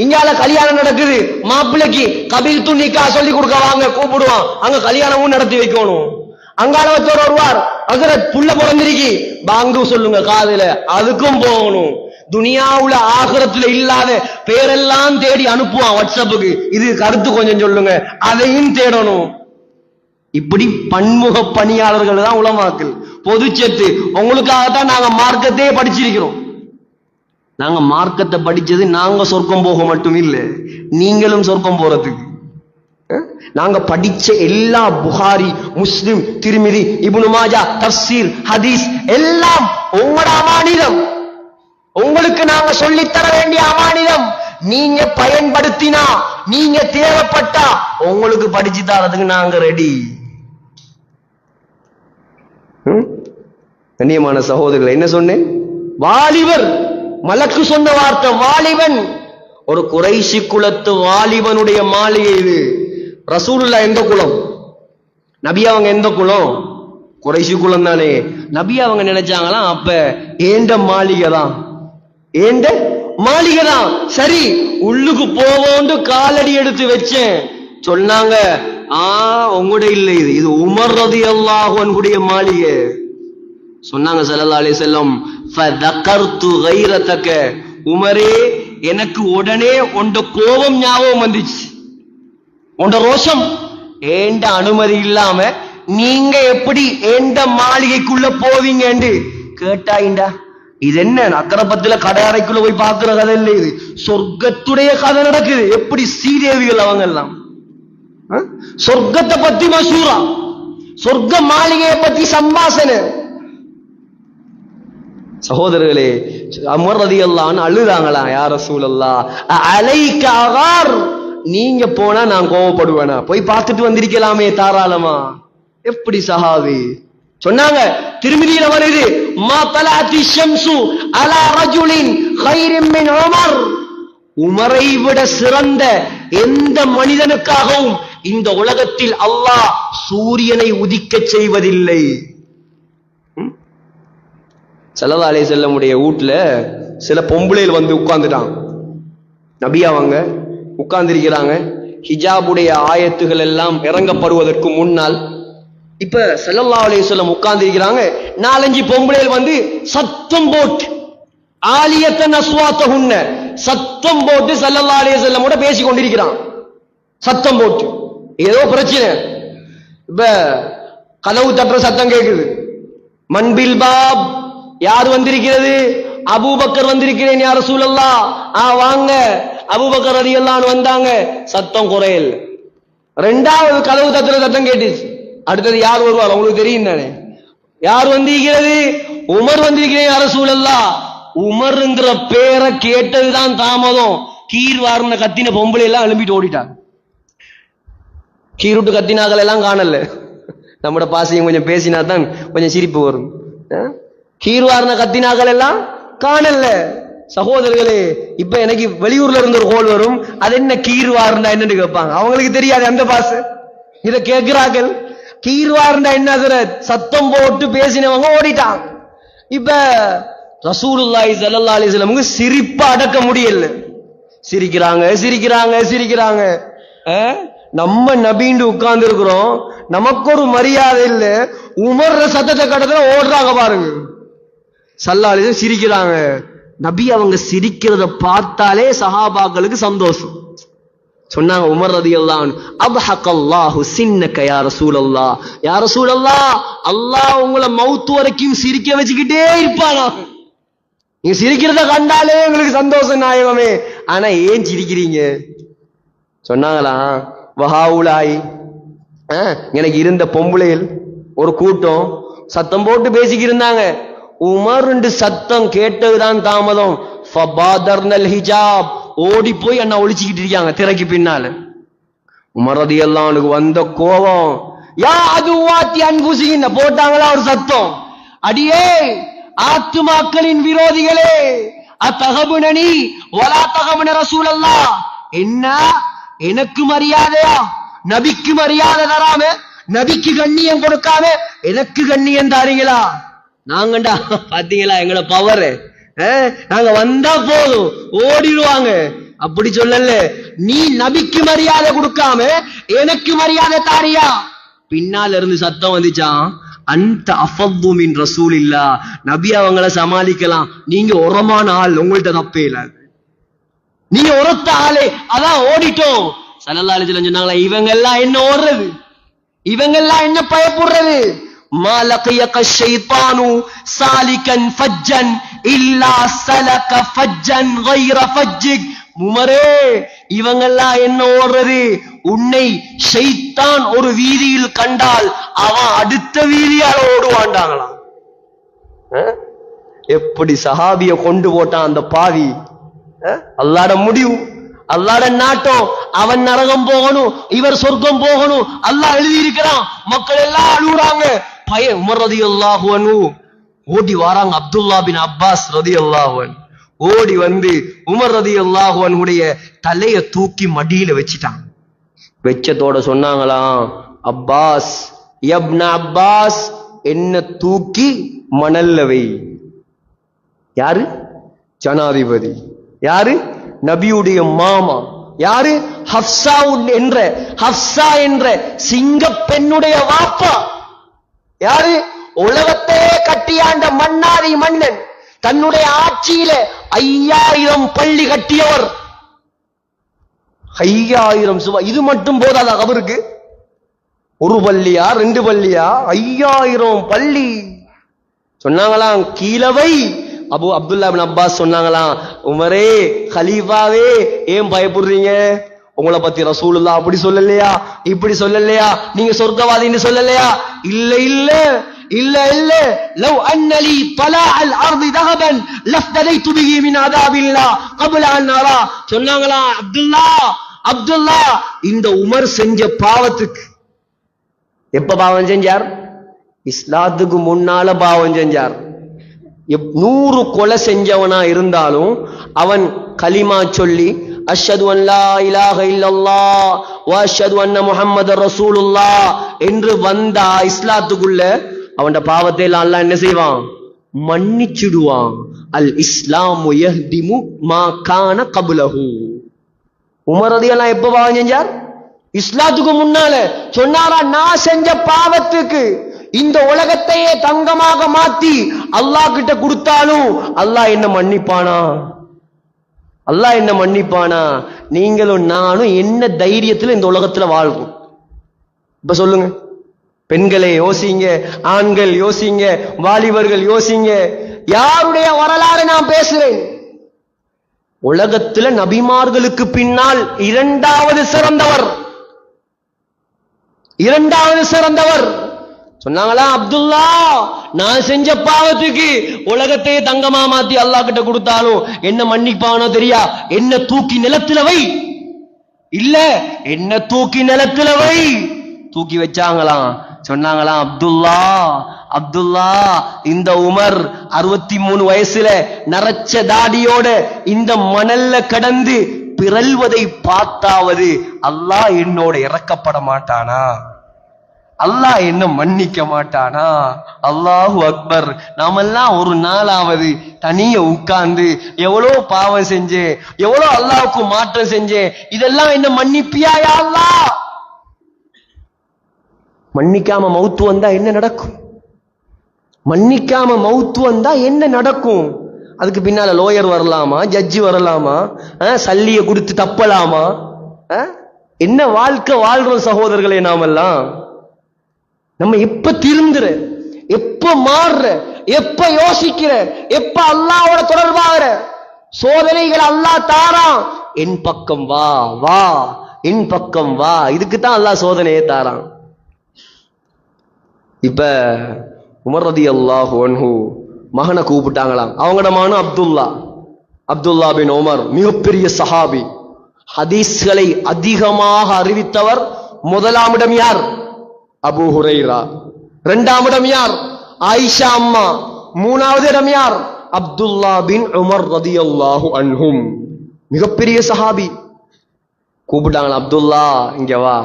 இங்கால கல்யாணம் நடக்குது, மாப்பிள்ளைக்கு கபில் துணிக்கா சொல்லி கொடுக்க வாங்க கூப்பிடுவான், அங்க கல்யாணமும் நடத்தி வைக்கணும். அங்கால வச்சோர் வருவார், ஹஸரத் புள்ள பிறந்திருக்கி பாங்கு சொல்லுங்க காதுல, அதுக்கும் போகணும். துனியாவுல ஆகிரத்துல இல்லாத பேரெல்லாம் தேடி அனுப்புவான் வாட்ஸ்அப்புக்கு, இது கருத்து கொஞ்சம் சொல்லுங்க, அதையும் தேடணும். இப்படி பன்முக பணியாளர்கள் தான் உலமாக்கள். பொதுச்சத்து உங்களுக்காகத்தான் நாங்க மார்க்கத்தையே படிச்சிருக்கிறோம். நாங்க மார்க்கத்தை படிச்சது நாங்க சொர்க்கம் போக மட்டும் இல்லை, நீங்களும் சொர்க்கம் போறதுக்கு. நாங்க படிச்ச எல்லா புகாரி, முஸ்லிம், திருமிதி, இப்னு மாஜா, தஃப்சீர், ஹதீஸ் எல்லாம் உங்களோட அமானிதம். உங்களுக்கு நாங்க சொல்லித்தர வேண்டிய அமானிதம். நீங்க பயன்படுத்தினா, நீங்க தேவைப்பட்டா உங்களுக்கு படிச்சு தரதுக்கு நாங்க ரெடி. கண்ணியமான சகோதரர்கள், என்ன சொன்னேன்? வாலிபர், மலக்கு சொன்ன வார்த்தை வாலிபன். ஒரு குறைஷி குலத்து வாலிபனுடைய மாளிகை இது. ரசூலுல்லாஹ் எந்த குலம்? நபி அவங்க எந்த குலம்? குறைஷி குலம் தானே. நபி அவங்க நினைச்சாங்களாம், அப்ப ஏண்ட மாளிகை தான், ஏண்ட மாளிகை தான். சரி, உள்ளுக்கு போவோண்டு காலடி எடுத்து வச்சேன். சொன்னாங்க, உங்களுடைய இல்லை, இது உமர் ரலியல்லாஹு அன்ஹுடைய மாளிகை. சொன்னாங்க ஸல்லல்லாஹு அலைஹி வஸல்லம், ஃபதகர்து கைரதக, உமரே எனக்கு உடனே உண்ட கோபம் ஞாபகம் வந்துச்சு, உண்ட ரோஷம். ஏண்ட அனுமதி இல்லாம நீங்க எப்படி ஏண்ட மாளிகைக்குள்ள போவீங்கன்னு கேட்டாயிண்டா. இது என்ன அக்கரப்பத்துல கடையறைக்குள்ள போய் பாக்குற கதை இல்லை, இது சொர்க்கத்துடைய கதை நடக்குது. எப்படி சீதேவிகள் அவங்க எல்லாம் சொர்க்கத்தை பத்தி மசூரா, சொர்க்க மாளிகையை பத்தி சம்பாசனை. சகோதரர்களே, உமர் ரலியல்லாஹு அன்ஹு அழுதாங்களா, யா ரசூலல்லாஹ் அலைக அகார், நீங்க போனா நான் கோவப்படுவேனா? போய் பார்த்துட்டு வந்திருக்கலாமே தாராளமா. எப்படி சஹாபி சொன்னாங்க, திருமிதியில வருது, மா தலஅத்தி ஷம்சு அலா ரஜுலின் கைரின் மின் உமர், உமரை விட சிறந்த எந்த மனிதனுக்காகவும் இந்த உலகத்தில் அல்லாஹ் சூரியனை உதிக்க செய்வதில்லை. ஸல்லல்லாஹு அலைஹி வஸல்லம் உடைய வீட்டுல சில பொம்பளைகள் வந்து உட்கார்ந்துட்டாங்க. நபி அவங்க உட்கார்ந்திருக்கிறாங்க. ஹிஜாபுடைய ஆயத்துகள் எல்லாம் இறங்கப்படுவதற்கு முன்னால் இப்ப ஸல்லல்லாஹு அலைஹி வஸல்லம் உட்கார்ந்திருக்கிறாங்க. 4-5 பொம்பளைகள் வந்து சத்தம் போட்டு, ஆலியத்தன் அஸ்வாத்தஹுன்ன, சத்தம் போட்டு ஸல்லல்லாஹு அலைஹி வஸல்லம் கூட பேசி கொண்டிருக்கிறான். சத்தம் போட்டு ஏதோ பிரச்சனை. இப்ப கதவு தட்டுற சத்தம் கேட்குது. மன்பில் பாப், யார் வந்திருக்கிறது? அபூபக்கர் வந்திருக்கிறேன் யா ரசூலல்லாஹ். வாங்க. அபூபக்கர் ரலியல்லாஹு அன்ஹு வந்தாங்க. சத்தம் குறையல். 2வது கதவு தட்டுற சத்தம் கேட்டுச்சு. அடுத்தது யார் வருவார் உங்களுக்கு தெரியும் தானே? யார் வந்திருக்கிறது? உமர் வந்திருக்கிறேன் யா ரசூலல்லாஹ். உமர்ங்கிற பேரை கேட்டதுதான் தாமதம். கீர் வார்ன கத்தின பொம்பளை எல்லாம் எழும்பிட்டு ஓடிட்டாங்க. கீருட்டு கத்தினாக்கள் எல்லாம் காணல. நம்மட பாசையும் கொஞ்சம் பேசினா தான் கொஞ்சம் சிரிப்பு வரும். கீர்வார்ன கத்தினாக்கள் எல்லாம் காணல. சகோதரர்களே, இப்ப எனக்கு வெளியூர்ல இருந்து ஒரு கோல் வரும், அது என்ன கீர்வார்னா என்னன்னு கேட்பாங்க. அவங்களுக்கு தெரியாது அந்த பாசை. இத கேட்கிறார்கள், கீர்வார்னா என்ன? சத்தம் போட்டு பேசினவங்க ஓடிட்டாங்க. இப்ப ரசூலுல்லாஹி ஸல்லல்லாஹு அலைஹி வஸல்லம் சிரிப்ப அடக்க முடியல. சிரிக்கிறாங்க சிரிக்கிறாங்க சிரிக்கிறாங்க. நம்ம நபின்னு உட்கார்ந்து இருக்கிறோம், நமக்கு ஒரு மரியாதை இல்ல. உமர் சத்தத்தை கடத்துல ஓடுறாங்க பாருங்க. ஸல்லல்லாஹு அலைஹி வஸல்லம் சிரிக்கிறாங்க. நபி அவங்க சிரிக்கிறத பார்த்தாலே சஹாபாக்களுக்கு சந்தோஷம். சொன்னாங்க உமர் ரலியல்லாஹு அன்ஹு, அப்ஹகல்லாஹு சின்னக யா ரசூலல்லாஹ். யா ரசூலல்லாஹ், அல்லாஹ் உங்களை மௌத் வரைக்கும் சிரிக்க வச்சுக்கிட்டே இருப்பானா? நீங்க சிரிக்கிறத கண்டாலே உங்களுக்கு சந்தோஷம் நாயகமே. ஆனா ஏன் சிரிக்கிறீங்க? சொன்னாங்களா, வஹாவுலாய், எனக்கு இருந்த பொம்பளைகள் ஒரு கூட்டம் சத்தம் போட்டு பேசிக்கிட்டு இருந்தாங்க. உமர் சத்தம் கேட்டதுதான் தாமதம். ஃபபாதர்னல் ஹிஜாப், ஓடி போய் அண்ணா ஒளிச்சுக்கிட்டு இருக்காங்க திரைக்கு பின்னால. உமர் ரலியல்லாஹு அன்ஹு வந்த கோபம், யா அதுவாத்தி அன்புசிகின் போட்டாங்களா ஒரு சத்தம். அடியே ஆத்துமாக்களின் விரோதிகளே, அத்தகபுனனி வலா தகபுன ரசூலல்லாஹ். என்ன எனக்கு மரியாதையா? நபிக்கு மரியாதை தராம, நபிக்கு கண்ணியம் கொடுக்காம எனக்கு கண்ணியம் தாரீங்களா? நாங்கண்டா பாத்தீங்களா எங்களோட பவர், நாங்க வந்தா போதும் ஓடிடுவாங்க. அப்படி சொல்லல, நீ நபிக்கு மரியாதை கொடுக்காம எனக்கு மரியாதை தாரியா? பின்னால இருந்து சத்தம் வந்துச்சான், அந்த அஃபது மின் ரசூலில்லா, நபி அவங்கள சமாளிக்கலாம், நீங்க உரமான ஆள், உங்கள்ட்ட தப்பே இல்ல, நீங்க உரத்த ஆளே, அதான் ஓடிட்டோம். ஸல்லல்லாஹு அலைஹி வஸல்லம் சொன்னாங்களா, இவங்க எல்லாம் என்ன ஓடுறது? இவங்கெல்லாம் என்ன பயப்படுறது? மாலகியக ஷைத்தானு சாலிகன் ஃபஜ்ஜன் இல்லா சலக ஃபஜ்ஜன் கைர ஃபஜ்ஜிக். உமரே, இவங்கெல்லாம் என்ன ஓடுறது? உன்னை ஷைத்தான் ஒரு வீதியில் கண்டால் அவன் அடுத்த வீதியால் ஓடுவாண்டாங்களாம். எப்படி சஹாபிய கொண்டு போட்டான் அந்த பாவி. அல்லாஹ்ட முடிவு, அல்லாஹ்ட நாட்டம். அவன் நரகம் போகணும், இவர் சொர்க்கம் போகணும். அல்லாஹ் எழுதி இருக்கிறான். மக்கள் எல்லாம் அழுகுறாங்க. உமர் ரலியல்லாஹு அன்ஹு ஓடி வாராங்க. அப்துல்லா பின் அப்பாஸ் ரலியல்லாஹு அன்ஹு ஓடி வந்து உமர் ரலியல்லாஹு அன்ஹுடைய தலைய தூக்கி மடியில வச்சிட்டான். வெச்சத்தோட சொன்னாங்களாம், அப்பாஸ் இப்ன அப்பாஸ், என்ன தூக்கி மணல்ல வை. யாரு? ஜனாதிபதி. யாரு? நபியுடைய மாமா. யாரு? ஹப்ஸா என்ற சிங்க பெண்ணுடைய வாப்பா. யாரு? உலகத்தையே கட்டியாண்ட மன்னாரி மன்னன். தன்னுடைய ஆட்சியில 5000 பள்ளி கட்டியவர். 5000 சுபா. இது மட்டும் போதாதா அவருக்கு? ஒரு பள்ளியா 2 பள்ளியா? 5000 பள்ளி. சொன்னாங்களாம், கீழவை. அப்துல்லா பின் அப்பாஸ் சொன்னாங்களாம், உமரே கலீஃபாவே, ஏன் பயப்படுறீங்க? உங்களை பத்தி ரசூலுல்லாஹ் அப்படி சொல்லலையா, இப்படி சொல்லலையா, நீங்க சொர்க்கவாதின்னு சொல்லலையா? இல்ல இல்ல இல்ல இல்ல. லவ் அன்னலி தலாஅல் அர்தி தஹபன் லஃப்தலைது பிஹி மின் அதாபில்லா قبل அன் அரா. சொன்னாங்களாம், அப்துல்லா இந்த உமர் செஞ்ச பாவத்துக்கு. எப்ப பாவம் செஞ்சார்? இஸ்லாத்துக்கு முன்னால பாவம் செஞ்சார். 100 கொலை செஞ்சவனா இருந்தாலும் அவன் கலிமா சொல்லி அஷ்ஹது அன் லா இலாஹ இல்லல்லாஹ் வ அஷ்ஹது அன்ன முஹம்மதர் ரசூலுல்லாஹ் என்று வந்தா இஸ்லாத்துக்குள்ள அவன் பாவத்தை எல்லாம் அல்லாஹ் என்ன செய்வான்? மன்னிச்சிடுவான். அல் இஸ்லாமு யஹ்திமு மா கான கப்லஹு. உமர் ரலியல்லாஹு எப்ப பாவம் செஞ்சார்? இஸ்லாத்துக்கு முன்னால. சொன்னாரா, நான் செஞ்ச பாவத்துக்கு இந்த உலகத்தையே தங்கமாக மாத்தி அல்லாஹ் கிட்ட கொடுத்தாலும் அல்லாஹ் என்ன மன்னிப்பானா? அல்லாஹ் என்ன மன்னிப்பானா? நீங்களும் நானும் என்ன தைரியத்துல இந்த உலகத்துல வாழ்வோம்? இப்ப சொல்லுங்க, பெண்களே யோசிங்க, ஆண்கள் யோசிங்க, வாலிபர்கள் யோசிங்க. யாருடைய வரலாறு நான் பேசுறேன்? உலகத்துல நபிமார்களுக்கு பின்னால் இரண்டாவது சிறந்தவர் சொன்னாங்களா, அப்துல்லா நான் செஞ்ச பாவத்துக்கு உலகத்தையே தங்கமா மாத்தி அல்லாஹ் கிட்ட கொடுத்தாலும் என்ன மன்னிப்பானோ தெரியா? என்ன தூக்கி நிலத்துல வை. இல்ல, என்ன தூக்கி நிலத்துல வை. தூக்கி வச்சாங்களாம். சொன்னாங்களாம், அப்துல்லா இந்த உமர் 63 வயசுல நரச்ச தாடியோட இந்த மணல்ல கடந்து பிறல்வதை பார்த்தாவது அல்லாஹ் என்னோட இறக்கப்பட மாட்டானா? அல்லாஹ் என்ன மன்னிக்க மாட்டானா? அல்லாஹு அக்பர். நாமெல்லாம் ஒரு நாளாவது தனிய உட்கார்ந்து எவ்வளவு பாவம் செஞ்சேன், எவ்வளவு அல்லாஹ்வுக்கு மாற்றம் செஞ்சேன், இதெல்லாம் என்ன மன்னிப்பியா யா அல்லாஹ்? மன்னிக்காம மௌத்து வந்தா என்ன நடக்கும்? மன்னிக்காம மௌத்து வந்தா என்ன நடக்கும்? அதுக்கு பின்னால லோயர் வரலாமா, ஜட்ஜி வரலாமா, சல்லிய கொடுத்து தப்பலாமா? என்ன வாழ்க்கை வாழ்றோம் சகோதரர்களே நாமெல்லாம்? நம்ம எப்ப திருந்துற, எப்ப மாறுற, எப்ப யோசிக்கிற, எப்ப அல்லாஹ்வோட தொடர்பாகிற? சோதனைகள் அல்லாஹ் தாரான். என் பக்கம் வா வா, என் பக்கம் வா. இதுக்குத்தான் அல்லாஹ் சோதனையை தாரான். இப்ப உமர் ரலியல்லாஹு அன்ஹு மகனை கூப்பிட்டாங்களாம். அவங்களோட மகன் அப்துல்லா பின் உமர், மிகப்பெரிய சஹாபி. ஹதீஸ்களை அதிகமாக அறிவித்தவர். முதலாம் இடம் யார்? அபூ ஹுரைரா. 2ஆம் இடம் யார்? ஆயிஷா அம்மா. 3வது இடம் யார்? அப்துல்லா பின் உமர் ரலியல்லாஹு அன்ஹும், மிகப்பெரிய சஹாபி. கூப்பிட்டாங்களா, அப்துல்லா இங்க வா.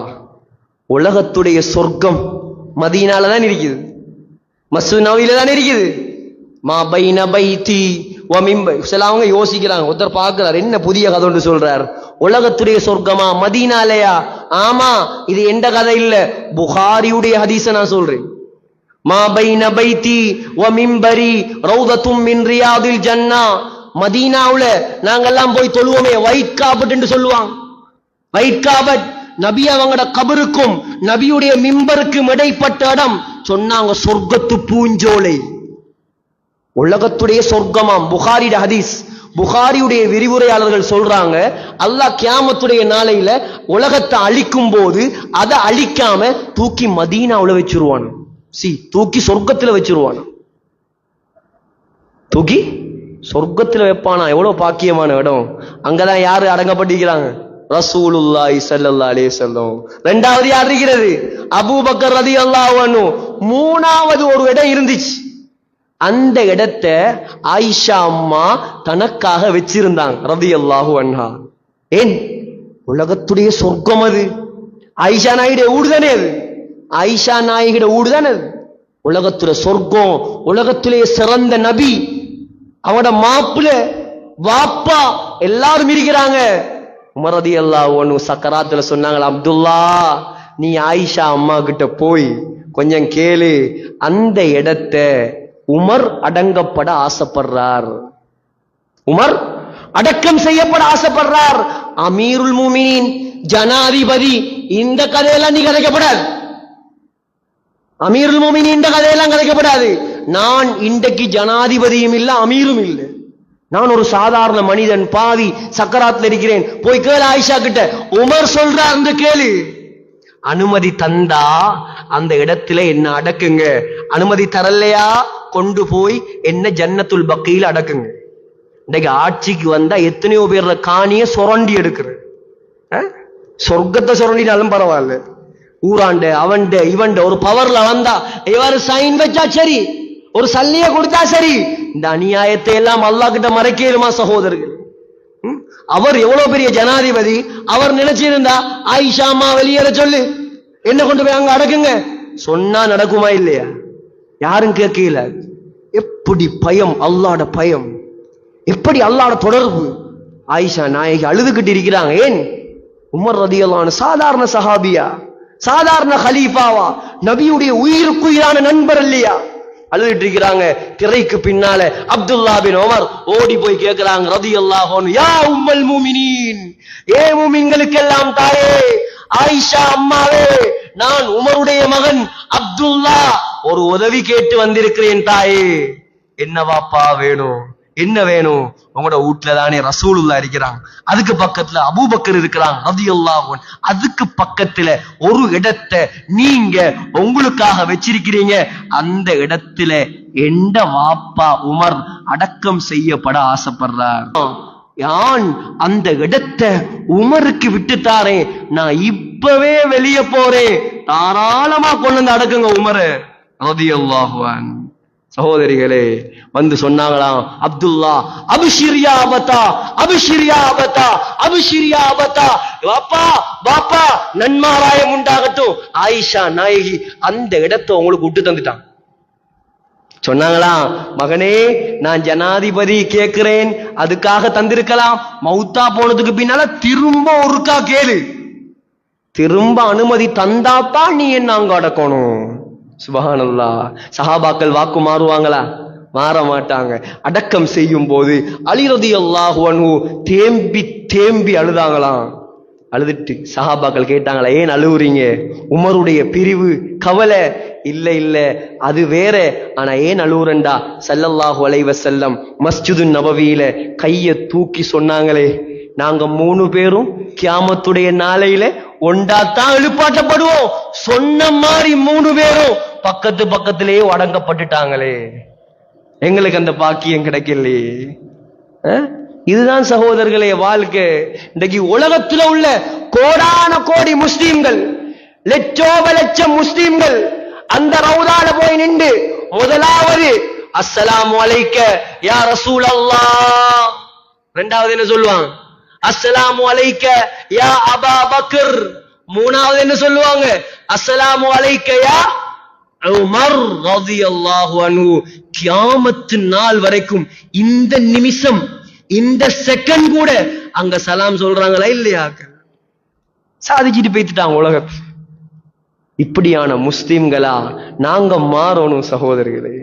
உலகத்துடைய சொர்க்கம் மதீனால தான் இருக்குது, மஸ்ஜித் நபவியில தான் இருக்குது. மா பைன பைதி வ மிம்பர். சிலவங்க யோசிக்கிறாங்க, ஒருத்தர் பார்க்கிறார், என்ன புதிய கதை ஒன்று சொல்றார். உலகத்துடைய சொர்க்கமா மதீனாலயா? ஆமா, இது எந்த கதை இல்ல, புகாரியுடைய ஹதீஸ நான் சொல்றேன். மா பைன பைதி வ மிம்பரி ரௌதத்தும் மின் ரியாதில் ஜன்னா. மதீனாவுல நாங்கெல்லாம் போய் தொழுவோமே, ஒயிட் காபட் என்று சொல்லுவாங்க. ஒயிட் காபட் நபி அவங்களோட கபருக்கும் நபியுடைய மிம்பருக்கும் இடைப்பட்ட இடம் சொன்னாங்க சொர்க்கத்து பூஞ்சோலை. உலகத்துடைய சொர்க்கமாம். புகாரிட ஹதீஸ். புகாரியுடைய விரிவுரையாளர்கள் சொல்றாங்க, அல்லாஹ் கியாமத்துடைய நாளையில உலகத்தை அழிக்கும் போது அதை அழிக்காம தூக்கி மதீனாவுல வச்சிருவான். தூக்கி சொர்க்கத்துல வச்சிருவான். தூக்கி சொர்க்கத்துல வைப்பானா. எவ்வளவு பாக்கியமான இடம். அங்கதான் யாரு அடங்கப்பட்டிருக்கிறாங்க? ரசூலுல்லாஹி ஸல்லல்லாஹு அலைஹி வஸல்லம். இரண்டாவது யார் இருக்கிறது? அபூபக்கர் ரலியல்லாஹு அன்ஹு. மூணாவது ஒரு இடம் இருந்துச்சு. அந்த இடத்தை ஆயிஷா அம்மா தனக்காக வச்சிருந்தாங்க ரலியல்லாஹு அன்ஹா. ஏன்? உலகத்துடைய சொர்க்கம் அது. ஆயிஷா நாயுடைய ஊடுதானே அது. ஆயிஷா நாயகிட ஊடுதானே அது. உலகத்துல சொர்க்கம், உலகத்திலே சிறந்த நபி, அவனோட மாப்பிள்ள வாப்பா எல்லாரும் இருக்கிறாங்க. உமர் ரலியல்லாஹு அன்ஹு சக்கராத்துல சொன்னாங்க, அப்துல்லா நீ ஆயிஷா அம்மா கிட்ட போய் கொஞ்சம் கேளு, அந்த இடத்தை உமர் அடங்கப்பட ஆசைப்படுறார். உமர் அடக்கம் செய்யப்பட ஆசைப்படுறார். அமீருல் முஃமினீன், ஜனாதிபதி. இந்த கதையெல்லாம் நீ கதைக்கப்படாது. அமீருல் முஃமினீன் இந்த கதையெல்லாம் கதைக்கப்படாது. நான் இன்றைக்கு ஜனாதிபதியும் இல்ல, அமீரும் இல்லை. நான் ஒரு சாதாரண மனிதன், பாவி சக்கராத்துல இருக்கிறேன். போய் கேளு ஆயிஷா கிட்ட. உமர் சொல்றார், அந்த கேளு. அனுமதி தந்தா அந்த இடத்துல என்ன அடக்குங்க. அனுமதி தரலையா கொண்டு போய் என்ன ஜன்னத்துல் பக்கீல அடக்குங்க. இன்னைக்கு ஆட்சிக்கு வந்தா எத்தனையோ பேர்ல காணிய சுரண்டி எடுக்கிற. சொர்க்கத்தை சுரண்டினாலும் பரவாயில்ல. ஊராண்ட அவன்ட இவன்ட ஒரு பவர்ல வந்தா இவர் சைன் வச்சா சரி, ஒரு சல்லிய கொடுத்தா சரி. இந்த அநியாயத்தை எல்லாம் அல்லாஹ் கிட்ட மறைக்கலுமா சகோதரர்கள்? அவர் எவ்வளவு பெரிய ஜனாதிபதி. அவர் நினைச்சிருந்தா ஆயிஷா அம்மா வெளியேற சொல்லு, என்ன கொண்டு போய் அங்க அடக்குங்க சொன்னா நடக்குமா இல்லையா? யாரும் கேட்கல. எப்படி பயம், அல்லாஹ்வோட பயம், எப்படி அல்லாஹ்வோட தொடர்பு. ஆயிஷா நாயகி அழுதுகிட்டு இருக்கிறாங்க. ஏன்? உமர் ரலியல்லாஹு அன்ஹு சாதாரண சஹாபியா, சாதாரண கலீஃபாவா, நபியுடைய உயிருக்குயிரான நண்பர் இல்லையா? அழுதுட்டு இருக்கிறாங்க. திரைக்கு பின்னால அப்துல்லா பின் உமர் ஓடி போய் கேட்கிறாங்க ரலியல்லாஹு அன்ஹு, யா உம்முல் முஃமினீன், ஏ முஃமின்களுக்கெல்லாம் தாயே, ஆயிஷா அம்மாவே, நான் உமருடைய மகன் அப்துல்லா ஒரு உதவி கேட்டு வந்திருக்கிறேன் தாயே. என்ன வாப்பா வேணும்? என்ன வேணும்? உங்களோட வீட்டுல தானே ரசூலுல்லாஹ் இருக்கிறாங்க, அதுக்கு பக்கத்துல அபூபக்கர் இருக்கிறாங்க ரலியல்லாஹு அன்ஹு, அதுக்கு பக்கத்துல ஒரு இடத்தை நீங்க உங்களுக்காக வச்சிருக்கிறீங்க. அந்த இடத்துல எந்த வாப்பா உமர் அடக்கம் செய்யப்பட ஆசைப்படுறார். யான் அந்த இடத்தை உமருக்கு விட்டுத்தாரேன், நான் இப்பவே வெளியே போறேன், தாராளமா கொண்டு வந்து அடக்குங்க உமர் ரலியல்லாஹு அன்ஹு. சகோதரிகளே வந்து சொன்னாங்களாம், அப்துல்லா அபிஷிரியா அபதா, அபிஷிரியா அபதா, அபிஷிரியா அபதா, பாப்பா பாப்பா நன்மாராயம் உண்டாகட்டும். ஆயிஷா நாயகி அந்த இடத்தை உங்களுக்கு விட்டு தந்துட்டான். சொன்னாங்களாம், மகனே நான் ஜனாதிபதி கேட்கிறேன், அதுக்காக தந்திருக்கலாம். மௌத்தா போனதுக்கு பின்னால திரும்ப ஒருக்கா கேளு, திரும்ப அனுமதி தந்தாத்தான் நீ என்ன அங்க அடக்கணும். சுப்ஹானல்லாஹ். சஹாபாக்கள் வாக்கு மாறுவாங்களா? மாற மாட்டாங்க. அடக்கம் செய்யும் போது அலி ரலியல்லாஹு அன்ஹு தேம்பி தேம்பி அழுதாங்களாம். அழுதுட்டு சஹாபாக்கள் கேட்டாங்களா, ஏன் அழுவுறீங்க? உமருடைய பிரிவு கவலை? இல்ல இல்ல அது வேற. ஆனா ஏன் அழுவுறண்டா, ஸல்லல்லாஹு அலைஹி வஸல்லம் மஸ்ஜிது நபவியில கைய தூக்கி சொன்னாங்களே, நாங்க 3 பேரும் கியாமத்துடைய நாளையில ஒண்டாத்தான் எழுப்பாட்டப்படுவோம். சொன்ன மாதிரி 3 பேரும் பக்கத்து பக்கத்திலேயே அடங்கப்பட்டுட்டாங்களே, எங்களுக்கு அந்த பாக்கியம் கிடைக்கலையே. இதுதான் சகோதரர்களே வாழ்க்கை. இன்றைக்கு உலகத்துல உள்ள கோடான கோடி முஸ்லீம்கள், லட்சோப லட்சம் முஸ்லீம்கள் அந்த ரவுதால போய் நின்று முதலாவது அஸ்ஸலாமு அலைக்க யா ரசூலல்லாஹ், இரண்டாவது என்ன சொல்லுவாங்க? அஸ்ஸலாமு அலைக்க யா அபா பக்கர். மூணாவது என்ன சொல்லுவாங்க? அஸ்ஸலாமு அலைக்க யா உமர் ரலியல்லாஹு அன்ஹு. கியாமத்து நாள் வரைக்கும் இந்த நிமிஷம், இந்த செகண்ட் கூட அங்க சலாம் சொல்றாங்களா இல்லையா? சாதிச்சுட்டு போய்த்துட்டாங்க உலகத்துல. இப்படியான முஸ்லிம்களா நாங்க மாறணும் சகோதரர்களே.